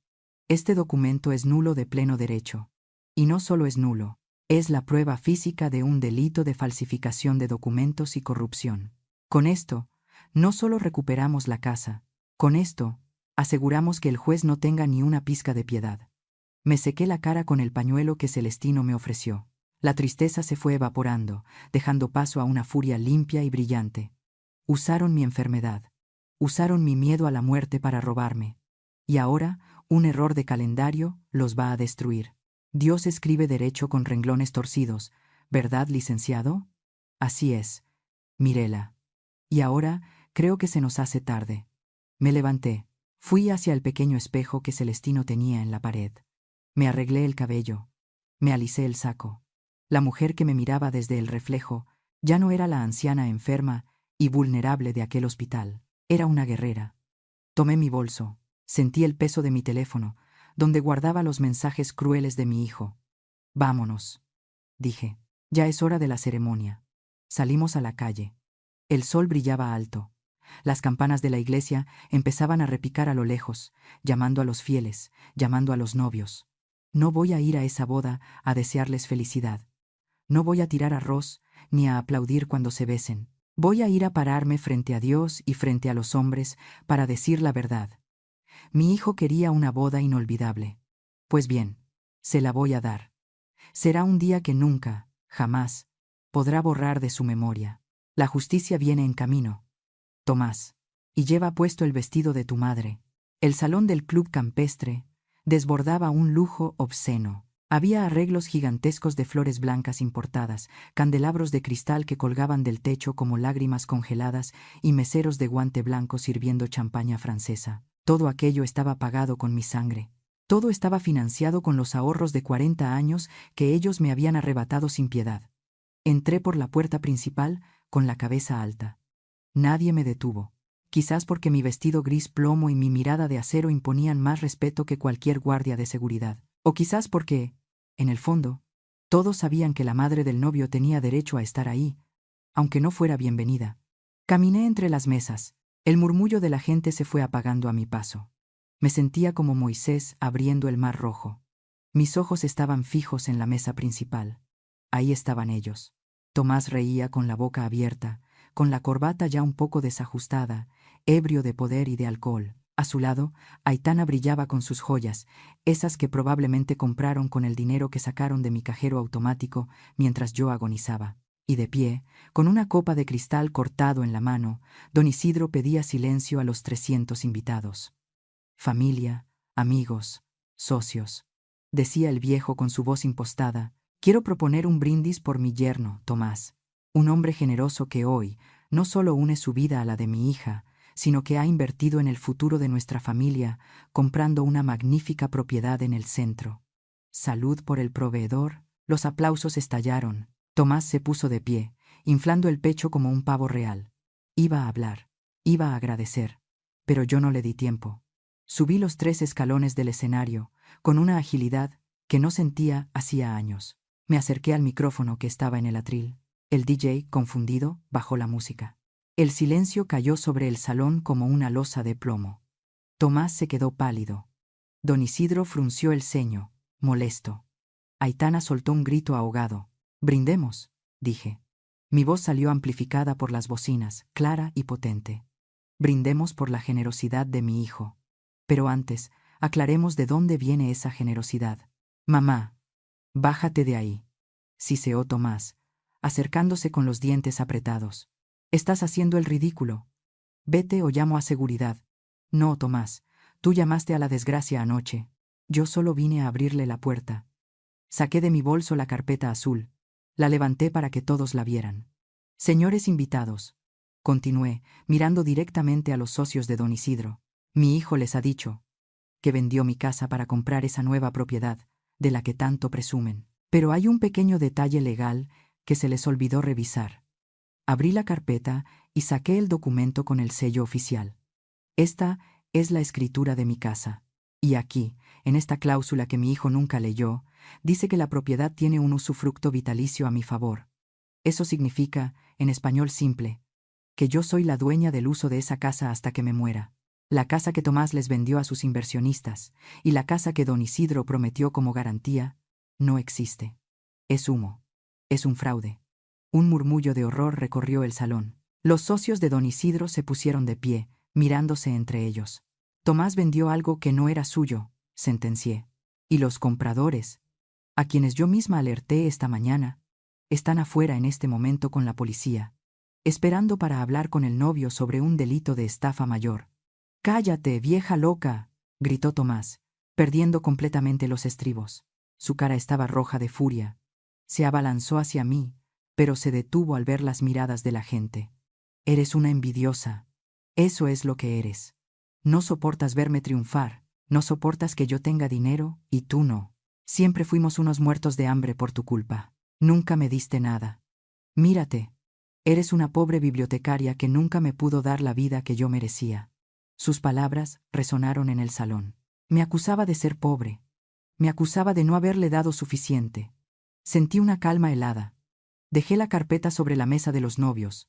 Este documento es nulo de pleno derecho. Y no solo es nulo, es la prueba física de un delito de falsificación de documentos y corrupción. Con esto, no solo recuperamos la casa, con esto, aseguramos que el juez no tenga ni una pizca de piedad. Me sequé la cara con el pañuelo que Celestino me ofreció. La tristeza se fue evaporando, dejando paso a una furia limpia y brillante. Usaron mi enfermedad. Usaron mi miedo a la muerte para robarme. Y ahora, un error de calendario los va a destruir. Dios escribe derecho con renglones torcidos, ¿verdad, licenciado? Así es, Mirela. Y ahora creo que se nos hace tarde. Me levanté. Fui hacia el pequeño espejo que Celestino tenía en la pared. Me arreglé el cabello. Me alisé el saco. La mujer que me miraba desde el reflejo ya no era la anciana enferma y vulnerable de aquel hospital. Era una guerrera. Tomé mi bolso. Sentí el peso de mi teléfono, donde guardaba los mensajes crueles de mi hijo. Vámonos, dije. Ya es hora de la ceremonia. Salimos a la calle. El sol brillaba alto. Las campanas de la iglesia empezaban a repicar a lo lejos, llamando a los fieles, llamando a los novios. No voy a ir a esa boda a desearles felicidad. No voy a tirar arroz ni a aplaudir cuando se besen. Voy a ir a pararme frente a Dios y frente a los hombres para decir la verdad. Mi hijo quería una boda inolvidable. Pues bien, se la voy a dar. Será un día que nunca, jamás, podrá borrar de su memoria. La justicia viene en camino, Tomás, y lleva puesto el vestido de tu madre. El salón del club campestre desbordaba un lujo obsceno. Había arreglos gigantescos de flores blancas importadas, candelabros de cristal que colgaban del techo como lágrimas congeladas y meseros de guante blanco sirviendo champaña francesa. Todo aquello estaba pagado con mi sangre. Todo estaba financiado con los ahorros de 40 años que ellos me habían arrebatado sin piedad. Entré por la puerta principal con la cabeza alta. Nadie me detuvo. Quizás porque mi vestido gris plomo y mi mirada de acero imponían más respeto que cualquier guardia de seguridad. O quizás porque, en el fondo, todos sabían que la madre del novio tenía derecho a estar ahí, aunque no fuera bienvenida. Caminé entre las mesas. El murmullo de la gente se fue apagando a mi paso. Me sentía como Moisés abriendo el mar rojo. Mis ojos estaban fijos en la mesa principal. Ahí estaban ellos. Tomás reía con la boca abierta, con la corbata ya un poco desajustada, ebrio de poder y de alcohol. A su lado, Aitana brillaba con sus joyas, esas que probablemente compraron con el dinero que sacaron de mi cajero automático mientras yo agonizaba. Y de pie, con una copa de cristal cortado en la mano, don Isidro pedía silencio a los 300 invitados. Familia, amigos, socios, decía el viejo con su voz impostada, quiero proponer un brindis por mi yerno, Tomás, un hombre generoso que hoy no solo une su vida a la de mi hija, sino que ha invertido en el futuro de nuestra familia, comprando una magnífica propiedad en el centro. Salud por el proveedor. Los aplausos estallaron. Tomás se puso de pie, inflando el pecho como un pavo real. Iba a hablar, iba a agradecer, pero yo no le di tiempo. Subí los 3 escalones del escenario, con una agilidad que no sentía hacía años. Me acerqué al micrófono que estaba en el atril. El DJ, confundido, bajó la música. El silencio cayó sobre el salón como una losa de plomo. Tomás se quedó pálido. Don Isidro frunció el ceño, molesto. Aitana soltó un grito ahogado. «Brindemos», dije. Mi voz salió amplificada por las bocinas, clara y potente. «Brindemos por la generosidad de mi hijo. Pero antes, aclaremos de dónde viene esa generosidad». «Mamá, bájate de ahí», siseó Tomás, acercándose con los dientes apretados. «Estás haciendo el ridículo. Vete o llamo a seguridad». «No, Tomás, tú llamaste a la desgracia anoche. Yo solo vine a abrirle la puerta». Saqué de mi bolso la carpeta azul. La levanté para que todos la vieran. «Señores invitados», continué, mirando directamente a los socios de don Isidro. «Mi hijo les ha dicho que vendió mi casa para comprar esa nueva propiedad, de la que tanto presumen. Pero hay un pequeño detalle legal que se les olvidó revisar». Abrí la carpeta y saqué el documento con el sello oficial. «Esta es la escritura de mi casa. Y aquí, en esta cláusula que mi hijo nunca leyó, dice que la propiedad tiene un usufructo vitalicio a mi favor. Eso significa, en español simple, que yo soy la dueña del uso de esa casa hasta que me muera. La casa que Tomás les vendió a sus inversionistas y la casa que don Isidro prometió como garantía, no existe. Es humo. Es un fraude». Un murmullo de horror recorrió el salón. Los socios de don Isidro se pusieron de pie, mirándose entre ellos. «Tomás vendió algo que no era suyo», sentencié. «Y los compradores, a quienes yo misma alerté esta mañana, están afuera en este momento con la policía, esperando para hablar con el novio sobre un delito de estafa mayor». «¡Cállate, vieja loca!», gritó Tomás, perdiendo completamente los estribos. Su cara estaba roja de furia. Se abalanzó hacia mí, pero se detuvo al ver las miradas de la gente. «Eres una envidiosa. Eso es lo que eres. No soportas verme triunfar, no soportas que yo tenga dinero y tú no. Siempre fuimos unos muertos de hambre por tu culpa. Nunca me diste nada. Mírate. Eres una pobre bibliotecaria que nunca me pudo dar la vida que yo merecía». Sus palabras resonaron en el salón. Me acusaba de ser pobre. Me acusaba de no haberle dado suficiente. Sentí una calma helada. Dejé la carpeta sobre la mesa de los novios.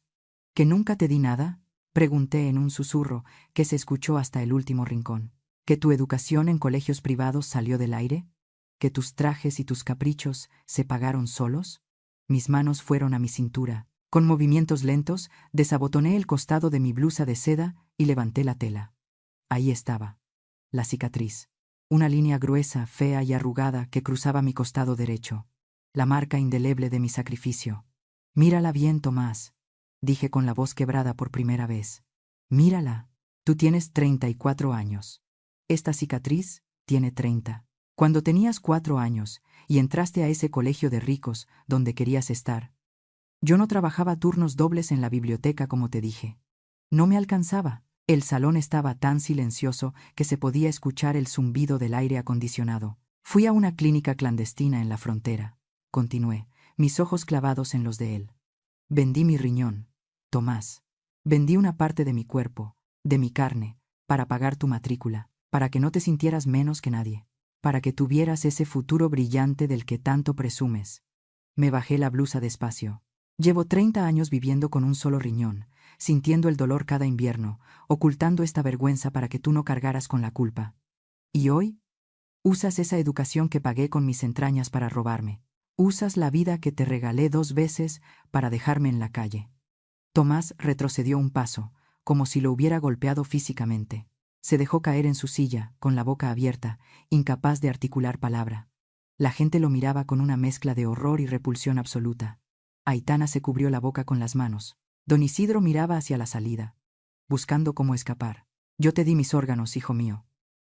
«¿Que nunca te di nada?», pregunté en un susurro que se escuchó hasta el último rincón. «¿Que tu educación en colegios privados salió del aire? ¿Que tus trajes y tus caprichos se pagaron solos?». Mis manos fueron a mi cintura. Con movimientos lentos, desabotoné el costado de mi blusa de seda y levanté la tela. Ahí estaba. La cicatriz. Una línea gruesa, fea y arrugada que cruzaba mi costado derecho. La marca indeleble de mi sacrificio. «Mírala bien, Tomás», dije con la voz quebrada por primera vez. «Mírala. Tú tienes 34 años. Esta cicatriz tiene 30. Cuando tenías 4 años y entraste a ese colegio de ricos donde querías estar, yo no trabajaba turnos dobles en la biblioteca como te dije. No me alcanzaba. El salón estaba tan silencioso que se podía escuchar el zumbido del aire acondicionado. Fui a una clínica clandestina en la frontera», continué, mis ojos clavados en los de él. «Vendí mi riñón, Tomás. Vendí una parte de mi cuerpo, de mi carne, para pagar tu matrícula, para que no te sintieras menos que nadie, para que tuvieras ese futuro brillante del que tanto presumes». Me bajé la blusa despacio. «Llevo 30 años viviendo con un solo riñón, sintiendo el dolor cada invierno, ocultando esta vergüenza para que tú no cargaras con la culpa. Y hoy, usas esa educación que pagué con mis entrañas para robarme. Usas la vida que te regalé 2 veces para dejarme en la calle». Tomás retrocedió un paso, como si lo hubiera golpeado físicamente. Se dejó caer en su silla, con la boca abierta, incapaz de articular palabra. La gente lo miraba con una mezcla de horror y repulsión absoluta. Aitana se cubrió la boca con las manos. Don Isidro miraba hacia la salida, buscando cómo escapar. «Yo te di mis órganos, hijo mío.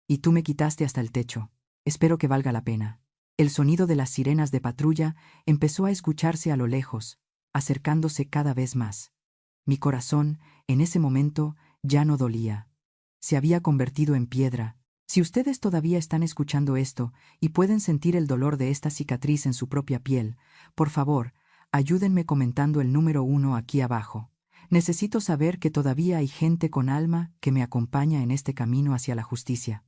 Y tú me quitaste hasta el techo. Espero que valga la pena». El sonido de las sirenas de patrulla empezó a escucharse a lo lejos, acercándose cada vez más. Mi corazón, en ese momento, ya no dolía. Se había convertido en piedra. Si ustedes todavía están escuchando esto y pueden sentir el dolor de esta cicatriz en su propia piel, por favor, ayúdenme comentando el número 1 aquí abajo. Necesito saber que todavía hay gente con alma que me acompaña en este camino hacia la justicia.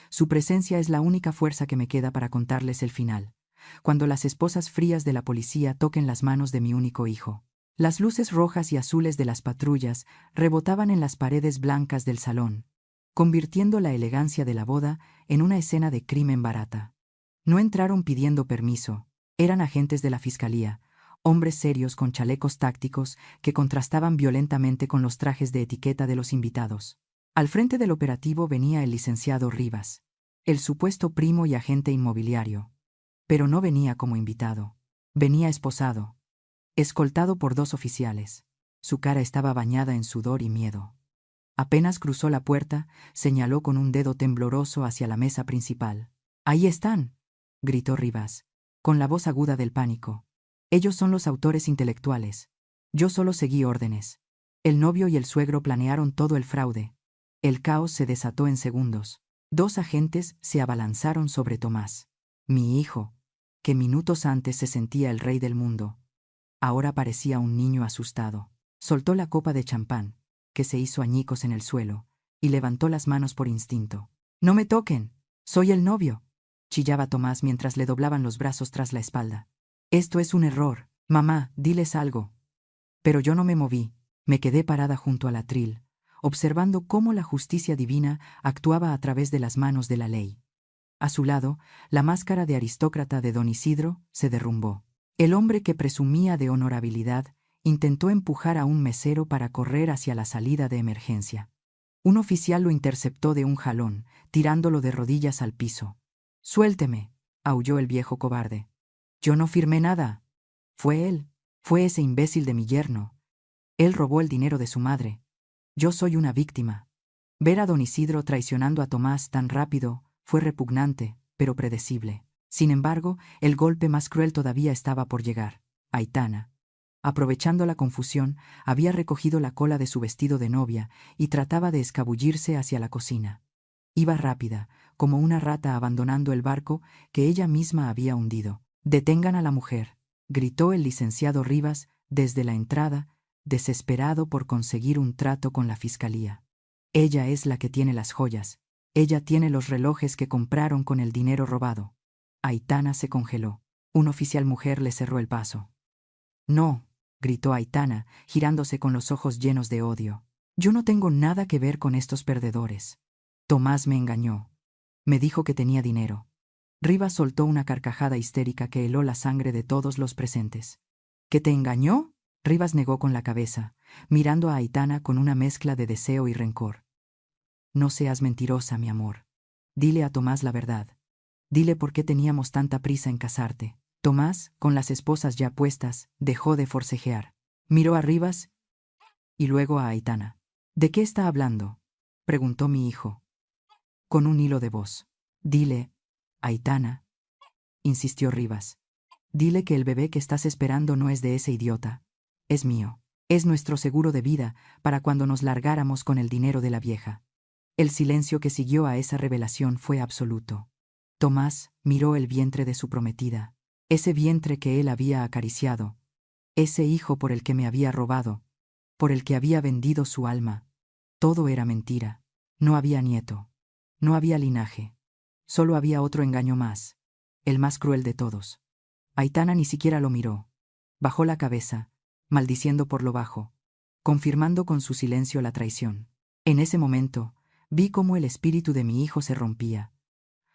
Su presencia es la única fuerza que me queda para contarles el final. Cuando las esposas frías de la policía toquen las manos de mi único hijo. Las luces rojas y azules de las patrullas rebotaban en las paredes blancas del salón, convirtiendo la elegancia de la boda en una escena de crimen barata. No entraron pidiendo permiso, eran agentes de la fiscalía, hombres serios con chalecos tácticos que contrastaban violentamente con los trajes de etiqueta de los invitados. Al frente del operativo venía el licenciado Rivas, el supuesto primo y agente inmobiliario. Pero no venía como invitado. Venía esposado, escoltado por 2 oficiales. Su cara estaba bañada en sudor y miedo. Apenas cruzó la puerta, señaló con un dedo tembloroso hacia la mesa principal. «¡Ahí están!», gritó Rivas, con la voz aguda del pánico. «Ellos son los autores intelectuales. Yo solo seguí órdenes. El novio y el suegro planearon todo el fraude». El caos se desató en segundos. 2 agentes se abalanzaron sobre Tomás. Mi hijo, que minutos antes se sentía el rey del mundo, ahora parecía un niño asustado. Soltó la copa de champán, que se hizo añicos en el suelo, y levantó las manos por instinto. «¡No me toquen! ¡Soy el novio!», chillaba Tomás mientras le doblaban los brazos tras la espalda. «Esto es un error. Mamá, diles algo». Pero yo no me moví, me quedé parada junto al atril, observando cómo la justicia divina actuaba a través de las manos de la ley. A su lado, la máscara de aristócrata de don Isidro se derrumbó. El hombre que presumía de honorabilidad intentó empujar a un mesero para correr hacia la salida de emergencia. Un oficial lo interceptó de un jalón, tirándolo de rodillas al piso. «¡Suélteme!», aulló el viejo cobarde. «Yo no firmé nada. Fue él, fue ese imbécil de mi yerno. Él robó el dinero de su madre. Yo soy una víctima». Ver a don Isidro traicionando a Tomás tan rápido fue repugnante, pero predecible. Sin embargo, el golpe más cruel todavía estaba por llegar. Aitana, aprovechando la confusión, había recogido la cola de su vestido de novia y trataba de escabullirse hacia la cocina. Iba rápida, como una rata abandonando el barco que ella misma había hundido. «¡Detengan a la mujer!», gritó el licenciado Rivas desde la entrada, desesperado por conseguir un trato con la fiscalía. «Ella es la que tiene las joyas. Ella tiene los relojes que compraron con el dinero robado». Aitana se congeló. Un oficial mujer le cerró el paso. «No», gritó Aitana, girándose con los ojos llenos de odio. «Yo no tengo nada que ver con estos perdedores. Tomás me engañó. Me dijo que tenía dinero». Rivas soltó una carcajada histérica que heló la sangre de todos los presentes. «¿Que te engañó?», Rivas negó con la cabeza, mirando a Aitana con una mezcla de deseo y rencor. «No seas mentirosa, mi amor. Dile a Tomás la verdad. Dile por qué teníamos tanta prisa en casarte». Tomás, con las esposas ya puestas, dejó de forcejear. Miró a Rivas y luego a Aitana. «¿De qué está hablando?», preguntó mi hijo, con un hilo de voz. «Dile, Aitana», insistió Rivas. «Dile que el bebé que estás esperando no es de ese idiota. Es mío. Es nuestro seguro de vida para cuando nos largáramos con el dinero de la vieja». El silencio que siguió a esa revelación fue absoluto. Tomás miró el vientre de su prometida, ese vientre que él había acariciado, ese hijo por el que me había robado, por el que había vendido su alma. Todo era mentira. No había nieto, no había linaje. Solo había otro engaño más, el más cruel de todos. Aitana ni siquiera lo miró. Bajó la cabeza, maldiciendo por lo bajo, confirmando con su silencio la traición. En ese momento, vi cómo el espíritu de mi hijo se rompía.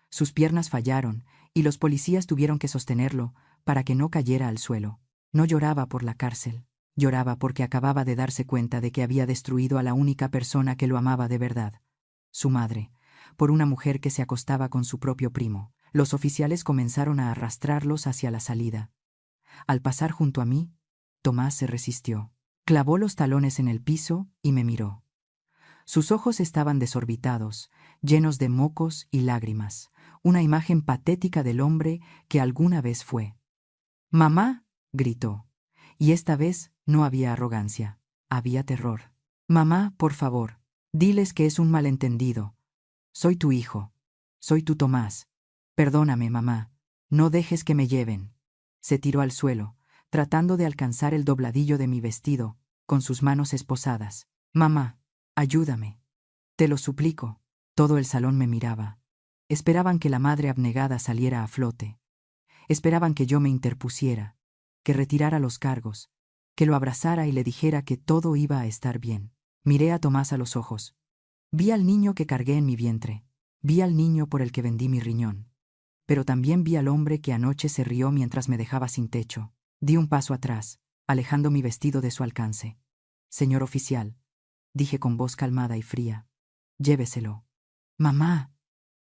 Sus piernas fallaron y los policías tuvieron que sostenerlo para que no cayera al suelo. No lloraba por la cárcel, lloraba porque acababa de darse cuenta de que había destruido a la única persona que lo amaba de verdad, su madre, por una mujer que se acostaba con su propio primo. Los oficiales comenzaron a arrastrarlos hacia la salida. Al pasar junto a mí, Tomás se resistió. Clavó los talones en el piso y me miró. Sus ojos estaban desorbitados, llenos de mocos y lágrimas, una imagen patética del hombre que alguna vez fue. «¡Mamá!», gritó, y esta vez no había arrogancia, había terror. «Mamá, por favor, diles que es un malentendido. Soy tu hijo, soy tu Tomás. Perdóname, mamá, no dejes que me lleven». Se tiró al suelo, tratando de alcanzar el dobladillo de mi vestido, con sus manos esposadas. Mamá, ayúdame. Te lo suplico. Todo el salón me miraba. Esperaban que la madre abnegada saliera a flote. Esperaban que yo me interpusiera, que retirara los cargos, que lo abrazara y le dijera que todo iba a estar bien. Miré a Tomás a los ojos. Vi al niño que cargué en mi vientre. Vi al niño por el que vendí mi riñón. Pero también vi al hombre que anoche se rió mientras me dejaba sin techo. Di un paso atrás, alejando mi vestido de su alcance. Señor oficial, dije con voz calmada y fría, lléveselo. Mamá,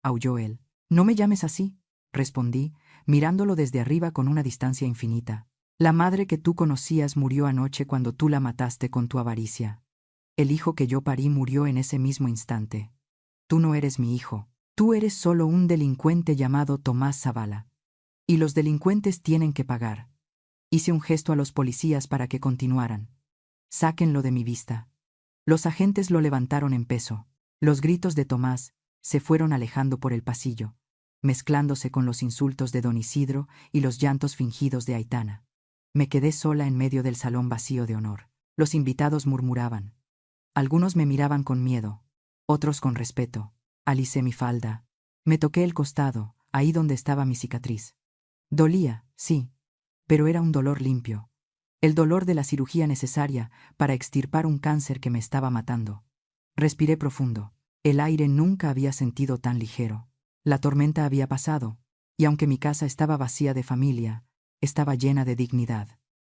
aulló él. No me llames así, respondí, mirándolo desde arriba con una distancia infinita. La madre que tú conocías murió anoche cuando tú la mataste con tu avaricia. El hijo que yo parí murió en ese mismo instante. Tú no eres mi hijo, tú eres solo un delincuente llamado Tomás Zavala. Y los delincuentes tienen que pagar. Hice un gesto a los policías para que continuaran. Sáquenlo de mi vista. Los agentes lo levantaron en peso. Los gritos de Tomás se fueron alejando por el pasillo, mezclándose con los insultos de don Isidro y los llantos fingidos de Aitana. Me quedé sola en medio del salón vacío de honor. Los invitados murmuraban. Algunos me miraban con miedo, otros con respeto. Alicé mi falda. Me toqué el costado, ahí donde estaba mi cicatriz. Dolía, sí, pero era un dolor limpio. El dolor de la cirugía necesaria para extirpar un cáncer que me estaba matando. Respiré profundo. El aire nunca había sentido tan ligero. La tormenta había pasado, y aunque mi casa estaba vacía de familia, estaba llena de dignidad.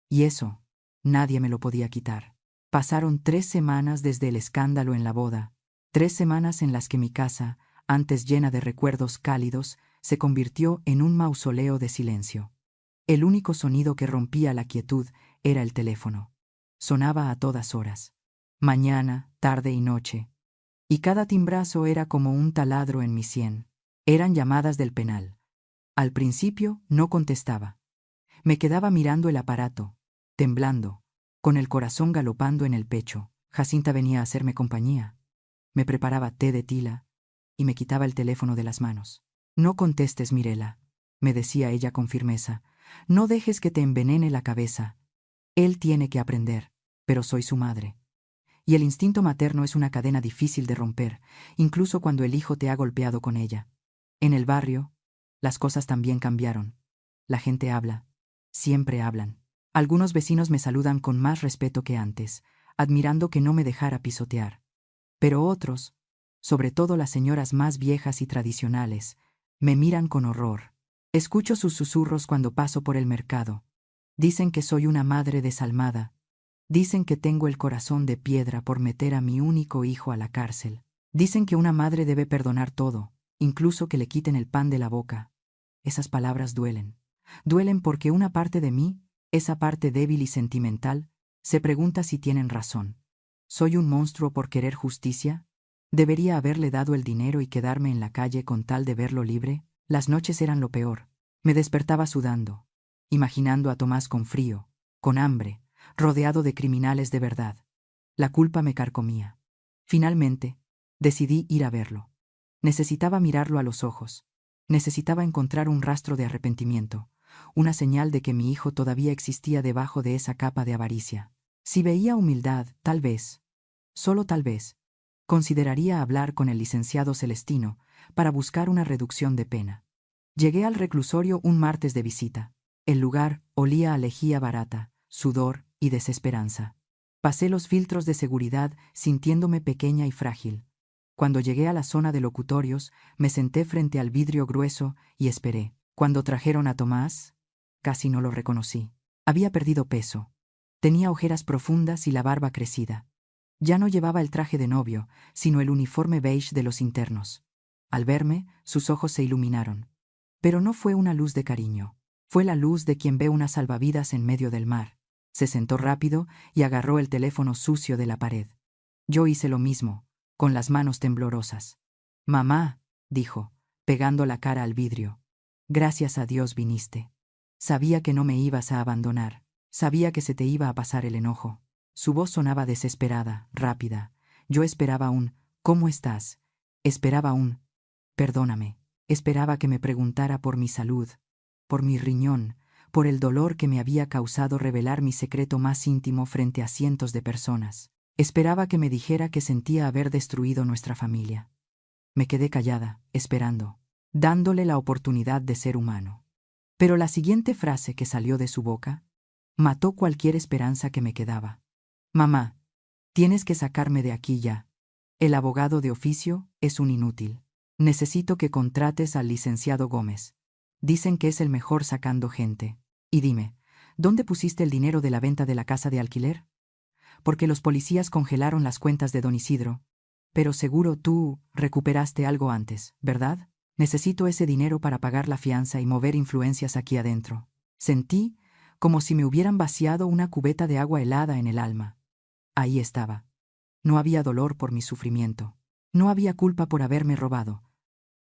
Y eso, nadie me lo podía quitar. Pasaron 3 semanas desde el escándalo en la boda, 3 semanas en las que mi casa, antes llena de recuerdos cálidos, se convirtió en un mausoleo de silencio. El único sonido que rompía la quietud era el teléfono. Sonaba a todas horas, mañana, tarde y noche. Y cada timbrazo era como un taladro en mi sien. Eran llamadas del penal. Al principio no contestaba. Me quedaba mirando el aparato, temblando, con el corazón galopando en el pecho. Jacinta venía a hacerme compañía. Me preparaba té de tila y me quitaba el teléfono de las manos. No contestes, Mirela, me decía ella con firmeza. No dejes que te envenene la cabeza. Él tiene que aprender, pero soy su madre. Y el instinto materno es una cadena difícil de romper, incluso cuando el hijo te ha golpeado con ella. En el barrio, las cosas también cambiaron. La gente habla. Siempre hablan. Algunos vecinos me saludan con más respeto que antes, admirando que no me dejara pisotear. Pero otros, sobre todo las señoras más viejas y tradicionales, me miran con horror. Escucho sus susurros cuando paso por el mercado. Dicen que soy una madre desalmada. Dicen que tengo el corazón de piedra por meter a mi único hijo a la cárcel. Dicen que una madre debe perdonar todo, incluso que le quiten el pan de la boca. Esas palabras duelen. Duelen porque una parte de mí, esa parte débil y sentimental, se pregunta si tienen razón. ¿Soy un monstruo por querer justicia? ¿Debería haberle dado el dinero y quedarme en la calle con tal de verlo libre? Las noches eran lo peor. Me despertaba sudando, imaginando a Tomás con frío, con hambre, rodeado de criminales de verdad. La culpa me carcomía. Finalmente, decidí ir a verlo. Necesitaba mirarlo a los ojos. Necesitaba encontrar un rastro de arrepentimiento, una señal de que mi hijo todavía existía debajo de esa capa de avaricia. Si veía humildad, tal vez, solo tal vez, consideraría hablar con el licenciado Celestino para buscar una reducción de pena. Llegué al reclusorio un martes de visita. El lugar olía a lejía barata, sudor y desesperanza. Pasé los filtros de seguridad sintiéndome pequeña y frágil. Cuando llegué a la zona de locutorios, me senté frente al vidrio grueso y esperé. Cuando trajeron a Tomás, casi no lo reconocí. Había perdido peso. Tenía ojeras profundas y la barba crecida. Ya no llevaba el traje de novio, sino el uniforme beige de los internos. Al verme, sus ojos se iluminaron. Pero no fue una luz de cariño. Fue la luz de quien ve una salvavidas en medio del mar. Se sentó rápido y agarró el teléfono sucio de la pared. Yo hice lo mismo, con las manos temblorosas. «Mamá», dijo, pegando la cara al vidrio. «Gracias a Dios viniste. Sabía que no me ibas a abandonar. Sabía que se te iba a pasar el enojo». Su voz sonaba desesperada, rápida. Yo esperaba un «¿Cómo estás?». Esperaba un «Perdóname». Esperaba que me preguntara por mi salud, por mi riñón, por el dolor que me había causado revelar mi secreto más íntimo frente a cientos de personas. Esperaba que me dijera que sentía haber destruido nuestra familia. Me quedé callada, esperando, dándole la oportunidad de ser humano. Pero la siguiente frase que salió de su boca mató cualquier esperanza que me quedaba. Mamá, tienes que sacarme de aquí ya. El abogado de oficio es un inútil. Necesito que contrates al licenciado Gómez. Dicen que es el mejor sacando gente. Y dime, ¿dónde pusiste el dinero de la venta de la casa de alquiler? Porque los policías congelaron las cuentas de don Isidro. Pero seguro tú recuperaste algo antes, ¿verdad? Necesito ese dinero para pagar la fianza y mover influencias aquí adentro. Sentí como si me hubieran vaciado una cubeta de agua helada en el alma. Ahí estaba. No había dolor por mi sufrimiento. No había culpa por haberme robado.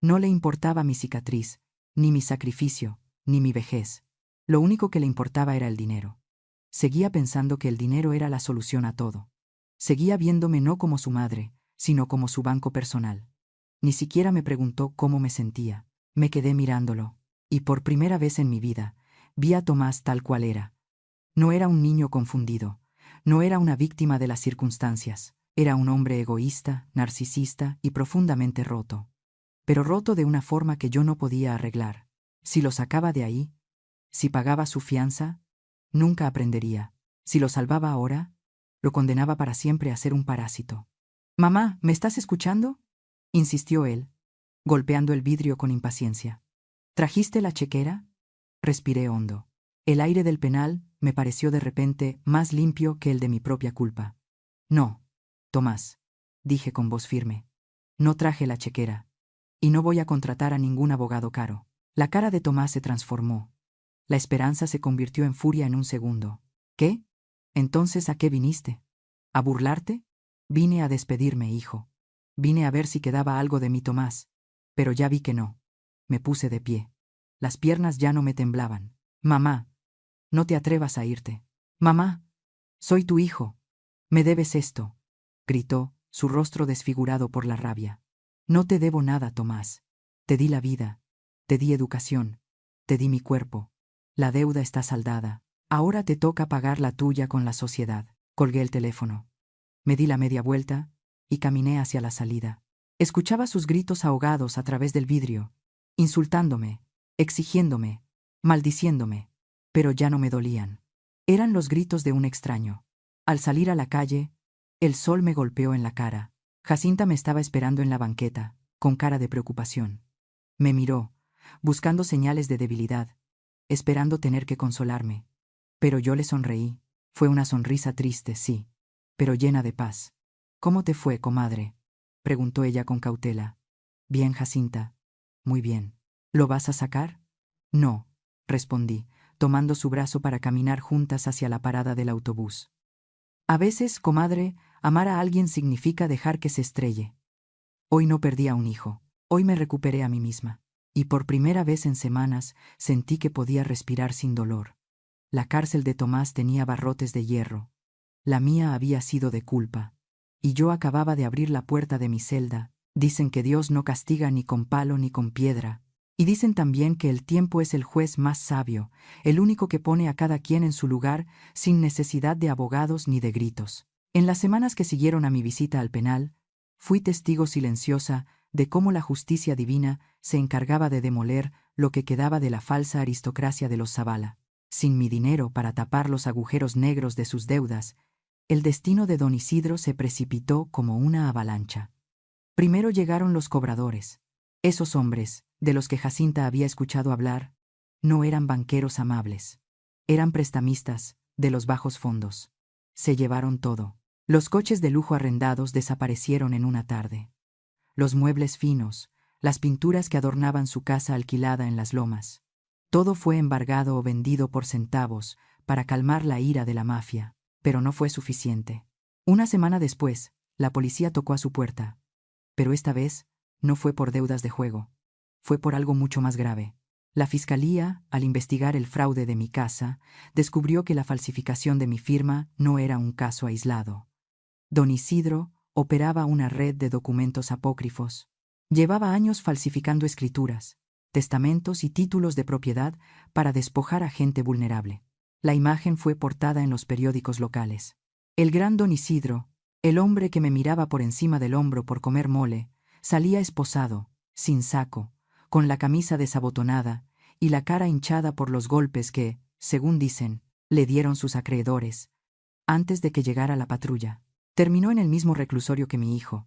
No le importaba mi cicatriz, ni mi sacrificio, ni mi vejez. Lo único que le importaba era el dinero. Seguía pensando que el dinero era la solución a todo. Seguía viéndome no como su madre, sino como su banco personal. Ni siquiera me preguntó cómo me sentía. Me quedé mirándolo, y por primera vez en mi vida, vi a Tomás tal cual era. No era un niño confundido, no era una víctima de las circunstancias, era un hombre egoísta, narcisista y profundamente roto. Pero roto de una forma que yo no podía arreglar. Si lo sacaba de ahí, si pagaba su fianza, nunca aprendería. Si lo salvaba ahora, lo condenaba para siempre a ser un parásito. «Mamá, ¿me estás escuchando?», insistió él, golpeando el vidrio con impaciencia. «¿Trajiste la chequera?». Respiré hondo. El aire del penal me pareció de repente más limpio que el de mi propia culpa. «No, Tomás», dije con voz firme. «No traje la chequera. Y no voy a contratar a ningún abogado caro». La cara de Tomás se transformó. La esperanza se convirtió en furia en un segundo. «¿Qué? Entonces, ¿a qué viniste? ¿A burlarte?». «Vine a despedirme, hijo. Vine a ver si quedaba algo de mi Tomás. Pero ya vi que no». Me puse de pie. Las piernas ya no me temblaban. «Mamá, no te atrevas a irte. Mamá, soy tu hijo. Me debes esto», gritó, su rostro desfigurado por la rabia. «No te debo nada, Tomás. Te di la vida, te di educación, te di mi cuerpo. La deuda está saldada. Ahora te toca pagar la tuya con la sociedad». Colgué el teléfono. Me di la media vuelta y caminé hacia la salida. Escuchaba sus gritos ahogados a través del vidrio, insultándome, exigiéndome, maldiciéndome, pero ya no me dolían. Eran los gritos de un extraño. Al salir a la calle, el sol me golpeó en la cara. Jacinta me estaba esperando en la banqueta, con cara de preocupación. Me miró, buscando señales de debilidad, esperando tener que consolarme. Pero yo le sonreí. Fue una sonrisa triste, sí, pero llena de paz. «¿Cómo te fue, comadre?», preguntó ella con cautela. «Bien, Jacinta. Muy bien». «¿Lo vas a sacar?». «No», respondí, tomando su brazo para caminar juntas hacia la parada del autobús. A veces, comadre, amar a alguien significa dejar que se estrelle. Hoy no perdí a un hijo. Hoy me recuperé a mí misma. Y por primera vez en semanas sentí que podía respirar sin dolor. La cárcel de Tomás tenía barrotes de hierro. La mía había sido de culpa. Y yo acababa de abrir la puerta de mi celda. Dicen que Dios no castiga ni con palo ni con piedra. Y dicen también que el tiempo es el juez más sabio, el único que pone a cada quien en su lugar sin necesidad de abogados ni de gritos. En las semanas que siguieron a mi visita al penal, fui testigo silenciosa de cómo la justicia divina se encargaba de demoler lo que quedaba de la falsa aristocracia de los Zavala. Sin mi dinero para tapar los agujeros negros de sus deudas, el destino de don Isidro se precipitó como una avalancha. Primero llegaron los cobradores. Esos hombres, de los que Jacinta había escuchado hablar, no eran banqueros amables. Eran prestamistas, de los bajos fondos. Se llevaron todo. Los coches de lujo arrendados desaparecieron en una tarde. Los muebles finos, las pinturas que adornaban su casa alquilada en las lomas. Todo fue embargado o vendido por centavos para calmar la ira de la mafia, pero no fue suficiente. Una semana después, la policía tocó a su puerta, pero esta vez no fue por deudas de juego, fue por algo mucho más grave. La fiscalía, al investigar el fraude de mi casa, descubrió que la falsificación de mi firma no era un caso aislado. Don Isidro operaba una red de documentos apócrifos. Llevaba años falsificando escrituras, testamentos y títulos de propiedad para despojar a gente vulnerable. La imagen fue portada en los periódicos locales. El gran don Isidro, el hombre que me miraba por encima del hombro por comer mole, salía esposado, sin saco, con la camisa desabotonada y la cara hinchada por los golpes que, según dicen, le dieron sus acreedores, antes de que llegara la patrulla. Terminó en el mismo reclusorio que mi hijo,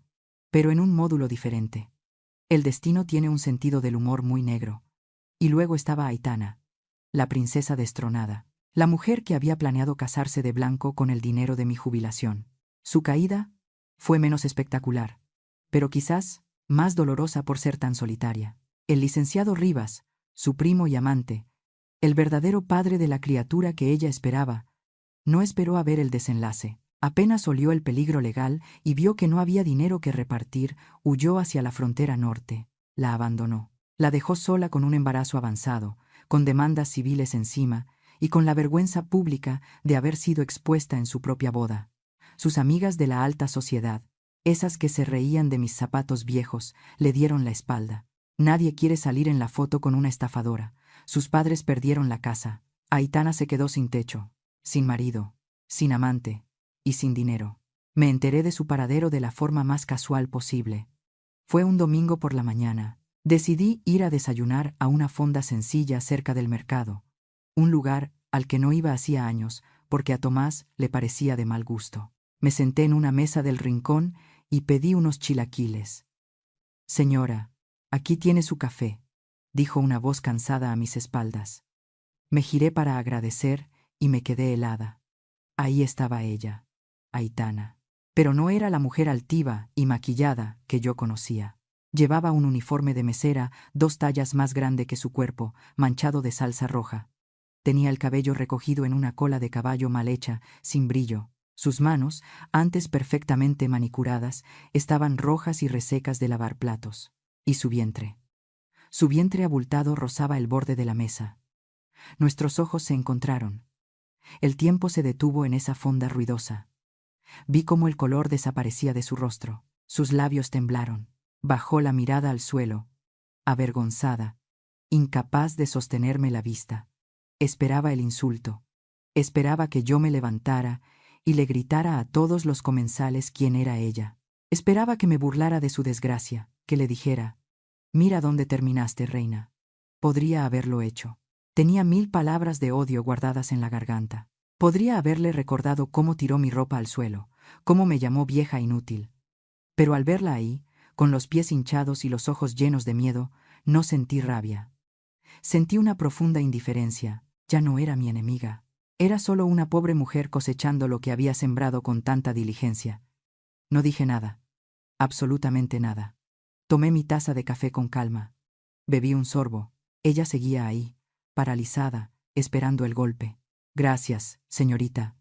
pero en un módulo diferente. El destino tiene un sentido del humor muy negro. Y luego estaba Aitana, la princesa destronada, la mujer que había planeado casarse de blanco con el dinero de mi jubilación. Su caída fue menos espectacular, pero quizás más dolorosa por ser tan solitaria. El licenciado Rivas, su primo y amante, el verdadero padre de la criatura que ella esperaba, no esperó a ver el desenlace. Apenas olió el peligro legal y vio que no había dinero que repartir, huyó hacia la frontera norte. La abandonó. La dejó sola con un embarazo avanzado, con demandas civiles encima y con la vergüenza pública de haber sido expuesta en su propia boda. Sus amigas de la alta sociedad, esas que se reían de mis zapatos viejos, le dieron la espalda. Nadie quiere salir en la foto con una estafadora. Sus padres perdieron la casa. Aitana se quedó sin techo, sin marido, sin amante y sin dinero. Me enteré de su paradero de la forma más casual posible. Fue un domingo por la mañana. Decidí ir a desayunar a una fonda sencilla cerca del mercado, un lugar al que no iba hacía años porque a Tomás le parecía de mal gusto. Me senté en una mesa del rincón y pedí unos chilaquiles. «Señora, aquí tiene su café», dijo una voz cansada a mis espaldas. Me giré para agradecer y me quedé helada. Ahí estaba ella, Aitana. Pero no era la mujer altiva y maquillada que yo conocía. Llevaba un uniforme de mesera 2 tallas más grande que su cuerpo, manchado de salsa roja. Tenía el cabello recogido en una cola de caballo mal hecha, sin brillo. Sus manos, antes perfectamente manicuradas, estaban rojas y resecas de lavar platos. Y su vientre. Su vientre abultado rozaba el borde de la mesa. Nuestros ojos se encontraron. El tiempo se detuvo en esa fonda ruidosa. Vi cómo el color desaparecía de su rostro. Sus labios temblaron. Bajó la mirada al suelo, avergonzada, incapaz de sostenerme la vista. Esperaba el insulto. Esperaba que yo me levantara y le gritara a todos los comensales quién era ella. Esperaba que me burlara de su desgracia, que le dijera: «Mira dónde terminaste, reina». Podría haberlo hecho. Tenía 1000 palabras de odio guardadas en la garganta. Podría haberle recordado cómo tiró mi ropa al suelo, cómo me llamó vieja inútil. Pero al verla ahí, con los pies hinchados y los ojos llenos de miedo, no sentí rabia. Sentí una profunda indiferencia. Ya no era mi enemiga. Era solo una pobre mujer cosechando lo que había sembrado con tanta diligencia. No dije nada. Absolutamente nada. Tomé mi taza de café con calma. Bebí un sorbo. Ella seguía ahí, paralizada, esperando el golpe. «Gracias, señorita»,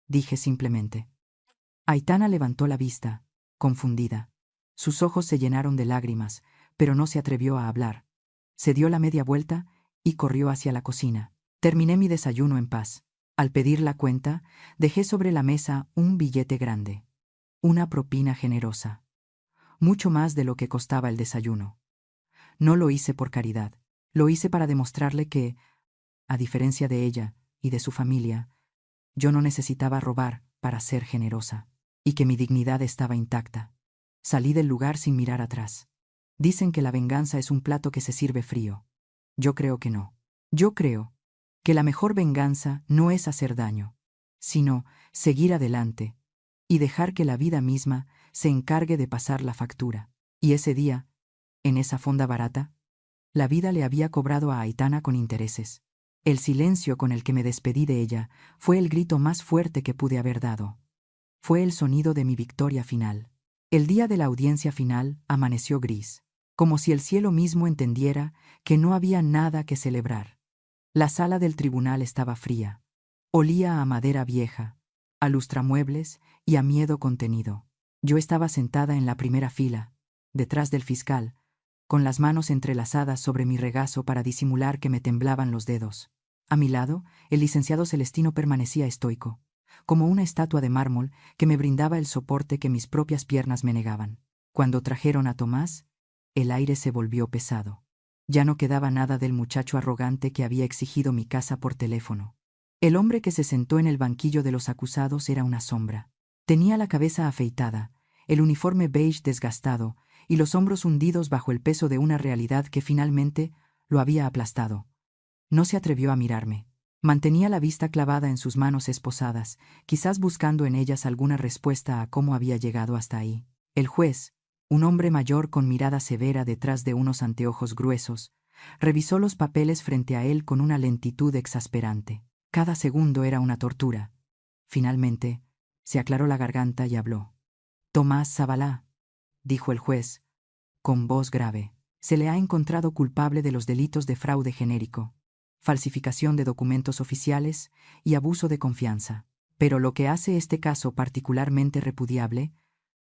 dije simplemente. Aitana levantó la vista, confundida. Sus ojos se llenaron de lágrimas, pero no se atrevió a hablar. Se dio la media vuelta y corrió hacia la cocina. Terminé mi desayuno en paz. Al pedir la cuenta, dejé sobre la mesa un billete grande. Una propina generosa. Mucho más de lo que costaba el desayuno. No lo hice por caridad. Lo hice para demostrarle que, a diferencia de ella y de su familia, yo no necesitaba robar para ser generosa, y que mi dignidad estaba intacta. Salí del lugar sin mirar atrás. Dicen que la venganza es un plato que se sirve frío. Yo creo que no. Yo creo que la mejor venganza no es hacer daño, sino seguir adelante y dejar que la vida misma se encargue de pasar la factura. Y ese día, en esa fonda barata, la vida le había cobrado a Aitana con intereses. El silencio con el que me despedí de ella fue el grito más fuerte que pude haber dado. Fue el sonido de mi victoria final. El día de la audiencia final amaneció gris, como si el cielo mismo entendiera que no había nada que celebrar. La sala del tribunal estaba fría. Olía a madera vieja, a lustramuebles y a miedo contenido. Yo estaba sentada en la primera fila, detrás del fiscal, con las manos entrelazadas sobre mi regazo para disimular que me temblaban los dedos. A mi lado, el licenciado Celestino permanecía estoico, como una estatua de mármol que me brindaba el soporte que mis propias piernas me negaban. Cuando trajeron a Tomás, el aire se volvió pesado. Ya no quedaba nada del muchacho arrogante que había exigido mi casa por teléfono. El hombre que se sentó en el banquillo de los acusados era una sombra. Tenía la cabeza afeitada, el uniforme beige desgastado y los hombros hundidos bajo el peso de una realidad que finalmente lo había aplastado. No se atrevió a mirarme. Mantenía la vista clavada en sus manos esposadas, quizás buscando en ellas alguna respuesta a cómo había llegado hasta ahí. El juez, un hombre mayor con mirada severa detrás de unos anteojos gruesos, revisó los papeles frente a él con una lentitud exasperante. Cada segundo era una tortura. Finalmente, se aclaró la garganta y habló. Tomás Zavala, dijo el juez, con voz grave, se le ha encontrado culpable de los delitos de fraude genérico, falsificación de documentos oficiales y abuso de confianza. Pero lo que hace este caso particularmente repudiable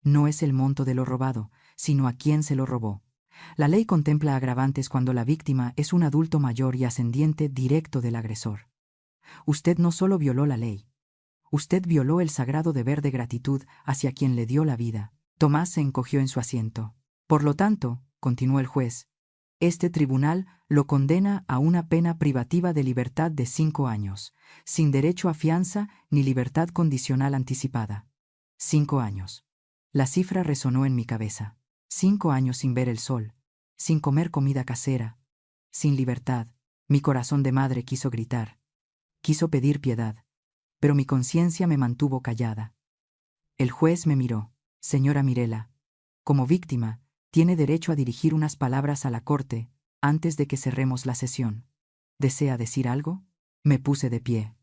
no es el monto de lo robado, sino a quién se lo robó. La ley contempla agravantes cuando la víctima es un adulto mayor y ascendiente directo del agresor. Usted no solo violó la ley, usted violó el sagrado deber de gratitud hacia quien le dio la vida. Tomás se encogió en su asiento. Por lo tanto, continuó el juez, este tribunal lo condena a una pena privativa de libertad de 5 años, sin derecho a fianza ni libertad condicional anticipada. 5 años. La cifra resonó en mi cabeza. 5 años sin ver el sol, sin comer comida casera, sin libertad. Mi corazón de madre quiso gritar, quiso pedir piedad, pero mi conciencia me mantuvo callada. El juez me miró. Señora Mirela, como víctima, tiene derecho a dirigir unas palabras a la corte antes de que cerremos la sesión. ¿Desea decir algo? Me puse de pie.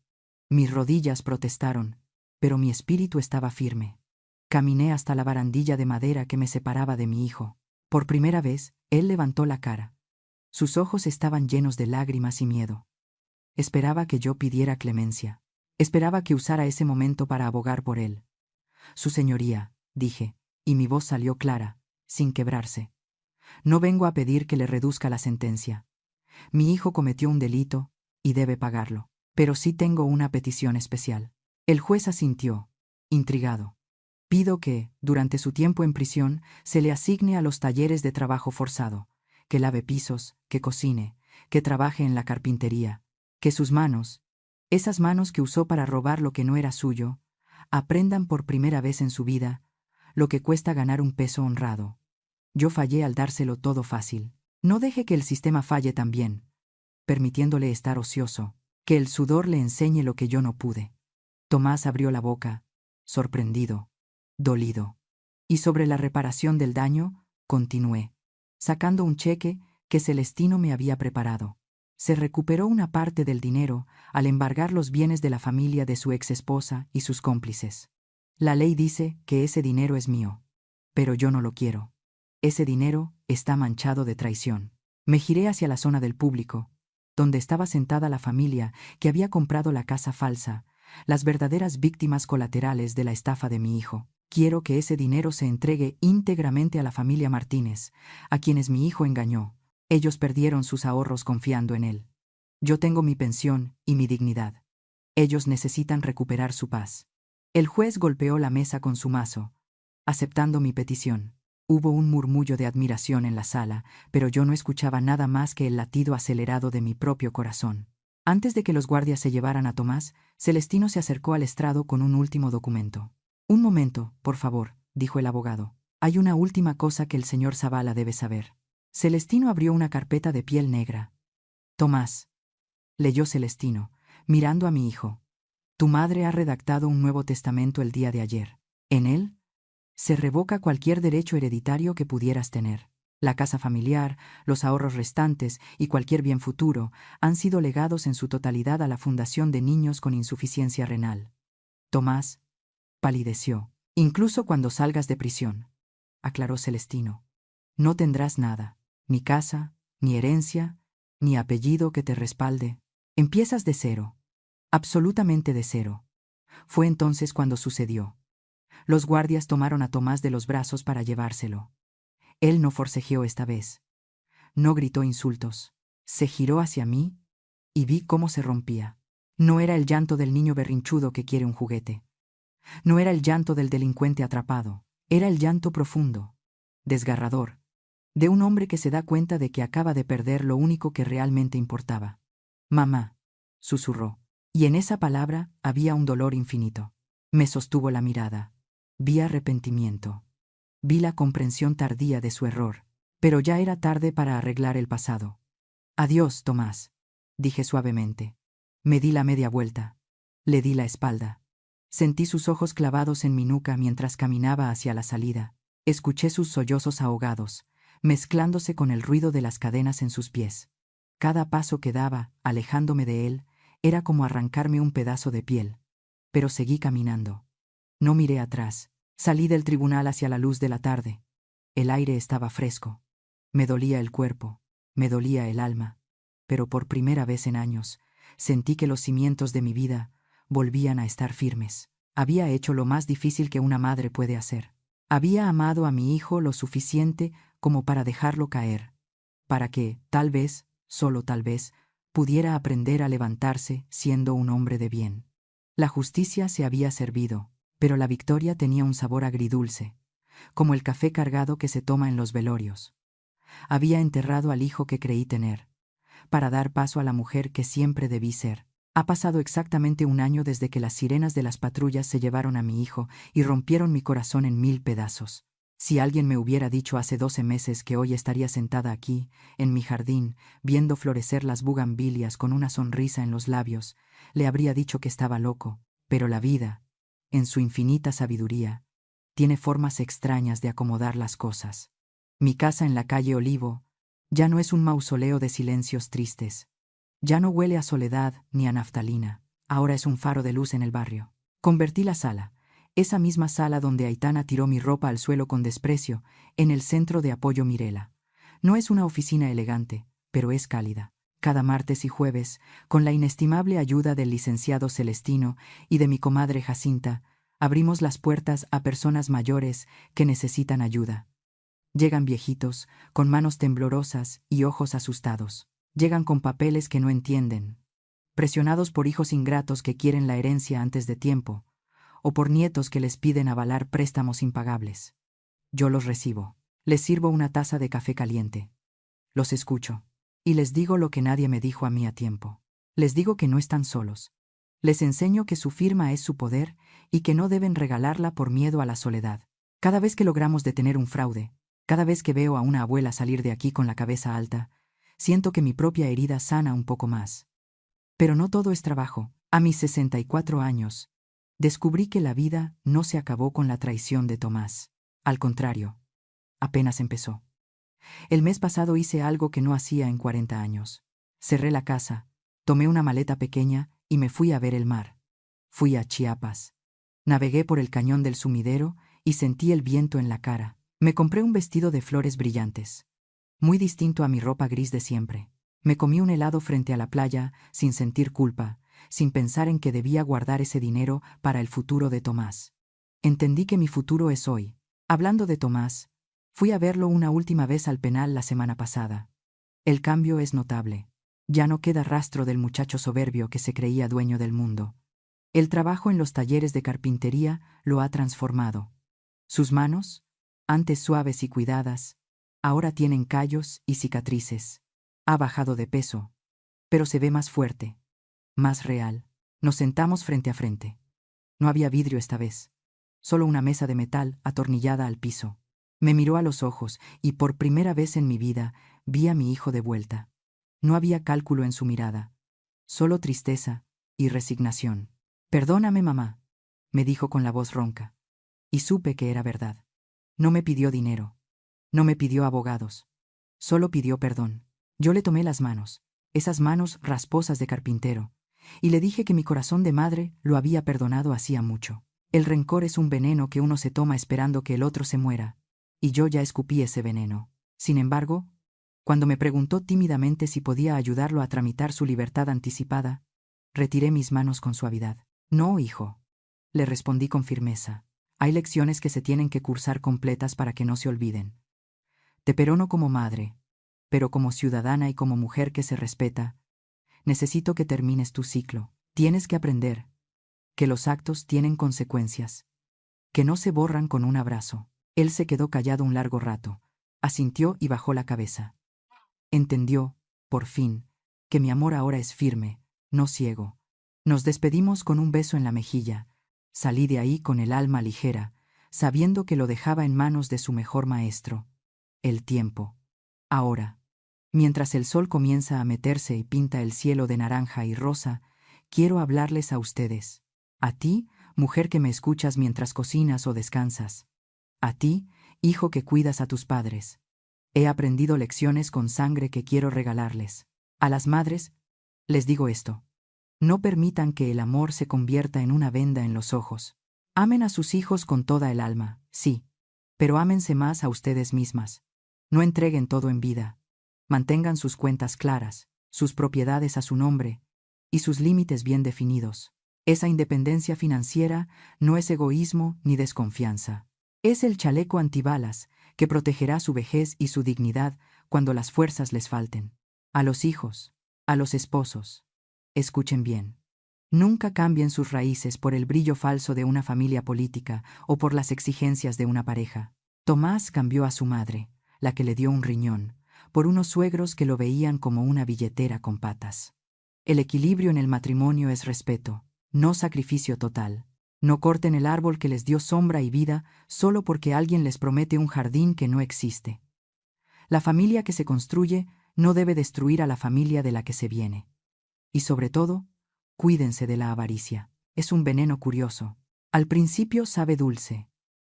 Mis rodillas protestaron, pero mi espíritu estaba firme. Caminé hasta la barandilla de madera que me separaba de mi hijo. Por primera vez, él levantó la cara. Sus ojos estaban llenos de lágrimas y miedo. Esperaba que yo pidiera clemencia. Esperaba que usara ese momento para abogar por él. Su señoría, dije, y mi voz salió clara, sin quebrarse. No vengo a pedir que le reduzca la sentencia. Mi hijo cometió un delito y debe pagarlo. Pero sí tengo una petición especial. El juez asintió, intrigado. Pido que, durante su tiempo en prisión, se le asigne a los talleres de trabajo forzado, que lave pisos, que cocine, que trabaje en la carpintería, que sus manos, esas manos que usó para robar lo que no era suyo, aprendan por primera vez en su vida lo que cuesta ganar un peso honrado. Yo fallé al dárselo todo fácil. No deje que el sistema falle también, permitiéndole estar ocioso, que el sudor le enseñe lo que yo no pude. Tomás abrió la boca, sorprendido, dolido. Y sobre la reparación del daño, continué, sacando un cheque que Celestino me había preparado. Se recuperó una parte del dinero al embargar los bienes de la familia de su exesposa y sus cómplices. La ley dice que ese dinero es mío, pero yo no lo quiero. Ese dinero está manchado de traición. Me giré hacia la zona del público, donde estaba sentada la familia que había comprado la casa falsa, las verdaderas víctimas colaterales de la estafa de mi hijo. Quiero que ese dinero se entregue íntegramente a la familia Martínez, a quienes mi hijo engañó. Ellos perdieron sus ahorros confiando en él. Yo tengo mi pensión y mi dignidad. Ellos necesitan recuperar su paz. El juez golpeó la mesa con su mazo, aceptando mi petición. Hubo un murmullo de admiración en la sala, pero yo no escuchaba nada más que el latido acelerado de mi propio corazón. Antes de que los guardias se llevaran a Tomás, Celestino se acercó al estrado con un último documento. Un momento, por favor, dijo el abogado. Hay una última cosa que el señor Zavala debe saber. Celestino abrió una carpeta de piel negra. Tomás, leyó Celestino, mirando a mi hijo. Tu madre ha redactado un nuevo testamento el día de ayer. En él se revoca cualquier derecho hereditario que pudieras tener. La casa familiar, los ahorros restantes y cualquier bien futuro han sido legados en su totalidad a la Fundación de Niños con Insuficiencia Renal. Tomás palideció. Incluso cuando salgas de prisión, aclaró Celestino, no tendrás nada, ni casa, ni herencia, ni apellido que te respalde. Empiezas de cero, absolutamente de cero. Fue entonces cuando sucedió. Los guardias tomaron a Tomás de los brazos para llevárselo. Él no forcejeó esta vez. No gritó insultos. Se giró hacia mí y vi cómo se rompía. No era el llanto del niño berrinchudo que quiere un juguete. No era el llanto del delincuente atrapado. Era el llanto profundo, desgarrador, de un hombre que se da cuenta de que acaba de perder lo único que realmente importaba. Mamá, susurró. Y en esa palabra había un dolor infinito. Me sostuvo la mirada. Vi arrepentimiento. Vi la comprensión tardía de su error. Pero ya era tarde para arreglar el pasado. Adiós, Tomás, dije suavemente. Me di la media vuelta. Le di la espalda. Sentí sus ojos clavados en mi nuca mientras caminaba hacia la salida. Escuché sus sollozos ahogados, mezclándose con el ruido de las cadenas en sus pies. Cada paso que daba, alejándome de él, era como arrancarme un pedazo de piel. Pero seguí caminando. No miré atrás. Salí del tribunal hacia la luz de la tarde. El aire estaba fresco. Me dolía el cuerpo, me dolía el alma, pero por primera vez en años, sentí que los cimientos de mi vida volvían a estar firmes. Había hecho lo más difícil que una madre puede hacer. Había amado a mi hijo lo suficiente como para dejarlo caer, para que, tal vez, solo tal vez, pudiera aprender a levantarse siendo un hombre de bien. La justicia se había servido, pero la victoria tenía un sabor agridulce, como el café cargado que se toma en los velorios. Había enterrado al hijo que creí tener, para dar paso a la mujer que siempre debí ser. Ha pasado exactamente un año desde que las sirenas de las patrullas se llevaron a mi hijo y rompieron mi corazón en 1000 pedazos. Si alguien me hubiera dicho hace 12 meses que hoy estaría sentada aquí, en mi jardín, viendo florecer las bugambilias con una sonrisa en los labios, le habría dicho que estaba loco. Pero la vida, en su infinita sabiduría, tiene formas extrañas de acomodar las cosas. Mi casa en la calle Olivo ya no es un mausoleo de silencios tristes. Ya no huele a soledad ni a naftalina. Ahora es un faro de luz en el barrio. Convertí la sala, esa misma sala donde Aitana tiró mi ropa al suelo con desprecio, en el centro de apoyo Mirela. No es una oficina elegante, pero es cálida. Cada martes y jueves, con la inestimable ayuda del licenciado Celestino y de mi comadre Jacinta, abrimos las puertas a personas mayores que necesitan ayuda. Llegan viejitos, con manos temblorosas y ojos asustados. Llegan con papeles que no entienden, presionados por hijos ingratos que quieren la herencia antes de tiempo, o por nietos que les piden avalar préstamos impagables. Yo los recibo. Les sirvo una taza de café caliente. Los escucho. Y les digo lo que nadie me dijo a mí a tiempo. Les digo que no están solos. Les enseño que su firma es su poder y que no deben regalarla por miedo a la soledad. Cada vez que logramos detener un fraude, cada vez que veo a una abuela salir de aquí con la cabeza alta, siento que mi propia herida sana un poco más. Pero no todo es trabajo. A mis 64 años, descubrí que la vida no se acabó con la traición de Tomás. Al contrario, apenas empezó. El mes pasado hice algo que no hacía en 40 años. Cerré la casa, tomé una maleta pequeña y me fui a ver el mar. Fui a Chiapas. Navegué por el cañón del Sumidero y sentí el viento en la cara. Me compré un vestido de flores brillantes, muy distinto a mi ropa gris de siempre. Me comí un helado frente a la playa sin sentir culpa, sin pensar en que debía guardar ese dinero para el futuro de Tomás. Entendí que mi futuro es hoy. Hablando de Tomás, fui a verlo una última vez al penal la semana pasada. El cambio es notable. Ya no queda rastro del muchacho soberbio que se creía dueño del mundo. El trabajo en los talleres de carpintería lo ha transformado. Sus manos, antes suaves y cuidadas, ahora tienen callos y cicatrices. Ha bajado de peso, pero se ve más fuerte, más real. Nos sentamos frente a frente. No había vidrio esta vez, solo una mesa de metal atornillada al piso. Me miró a los ojos y por primera vez en mi vida vi a mi hijo de vuelta. No había cálculo en su mirada, solo tristeza y resignación. «Perdóname, mamá», me dijo con la voz ronca. Y supe que era verdad. No me pidió dinero, no me pidió abogados, solo pidió perdón. Yo le tomé las manos, esas manos rasposas de carpintero, y le dije que mi corazón de madre lo había perdonado hacía mucho. El rencor es un veneno que uno se toma esperando que el otro se muera, y yo ya escupí ese veneno. Sin embargo, cuando me preguntó tímidamente si podía ayudarlo a tramitar su libertad anticipada, retiré mis manos con suavidad. «No, hijo», le respondí con firmeza. «Hay lecciones que se tienen que cursar completas para que no se olviden. Te perdono como madre, pero como ciudadana y como mujer que se respeta, necesito que termines tu ciclo. Tienes que aprender que los actos tienen consecuencias, que no se borran con un abrazo». Él se quedó callado un largo rato, Asintió y bajó la cabeza. Entendió, por fin, que mi amor ahora es firme, no ciego. Nos despedimos con un beso en la mejilla. Salí de ahí con el alma ligera, sabiendo que lo dejaba en manos de su mejor maestro, el tiempo. Ahora, mientras el sol comienza a meterse y pinta el cielo de naranja y rosa, quiero hablarles a ustedes. A ti, mujer que me escuchas mientras cocinas o descansas. A ti, hijo que cuidas a tus padres. He aprendido lecciones con sangre que quiero regalarles. A las madres, les digo esto. No permitan que el amor se convierta en una venda en los ojos. Amen a sus hijos con toda el alma, sí, pero ámense más a ustedes mismas. No entreguen todo en vida. Mantengan sus cuentas claras, sus propiedades a su nombre y sus límites bien definidos. Esa independencia financiera no es egoísmo ni desconfianza. Es el chaleco antibalas que protegerá su vejez y su dignidad cuando las fuerzas les falten. A los hijos, a los esposos. Escuchen bien. Nunca cambien sus raíces por el brillo falso de una familia política o por las exigencias de una pareja. Tomás cambió a su madre, la que le dio un riñón, por unos suegros que lo veían como una billetera con patas. El equilibrio en el matrimonio es respeto, no sacrificio total. No corten el árbol que les dio sombra y vida solo porque alguien les promete un jardín que no existe. La familia que se construye no debe destruir a la familia de la que se viene. Y sobre todo, cuídense de la avaricia. Es un veneno curioso. Al principio sabe dulce,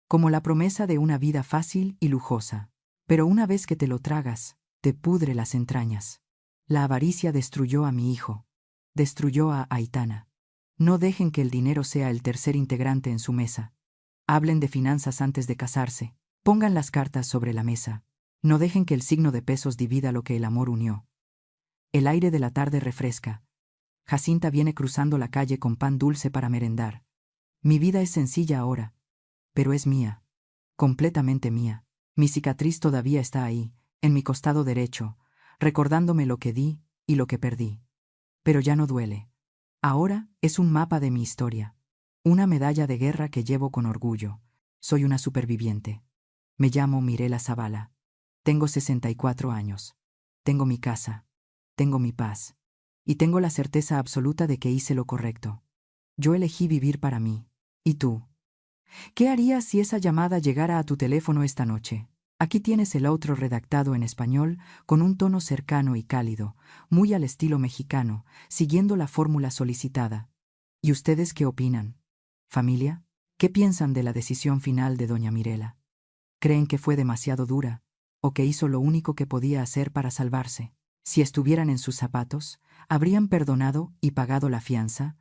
como la promesa de una vida fácil y lujosa. Pero una vez que te lo tragas, te pudre las entrañas. La avaricia destruyó a mi hijo. Destruyó a Aitana. No dejen que el dinero sea el tercer integrante en su mesa. Hablen de finanzas antes de casarse. Pongan las cartas sobre la mesa. No dejen que el signo de pesos divida lo que el amor unió. El aire de la tarde refresca. Jacinta viene cruzando la calle con pan dulce para merendar. Mi vida es sencilla ahora, pero es mía, completamente mía. Mi cicatriz todavía está ahí, en mi costado derecho, recordándome lo que di y lo que perdí. Pero ya no duele. Ahora es un mapa de mi historia, una medalla de guerra que llevo con orgullo. Soy una superviviente. Me llamo Mirela Zavala. Tengo 64 años. Tengo mi casa. Tengo mi paz. Y tengo la certeza absoluta de que hice lo correcto. Yo elegí vivir para mí. ¿Y tú? ¿Qué harías si esa llamada llegara a tu teléfono esta noche? Aquí tienes el outro redactado en español con un tono cercano y cálido, muy al estilo mexicano, siguiendo la fórmula solicitada. ¿Y ustedes qué opinan? ¿Familia? ¿Qué piensan de la decisión final de doña Mirela? ¿Creen que fue demasiado dura? ¿O que hizo lo único que podía hacer para salvarse? Si estuvieran en sus zapatos, habrían perdonado y pagado la fianza,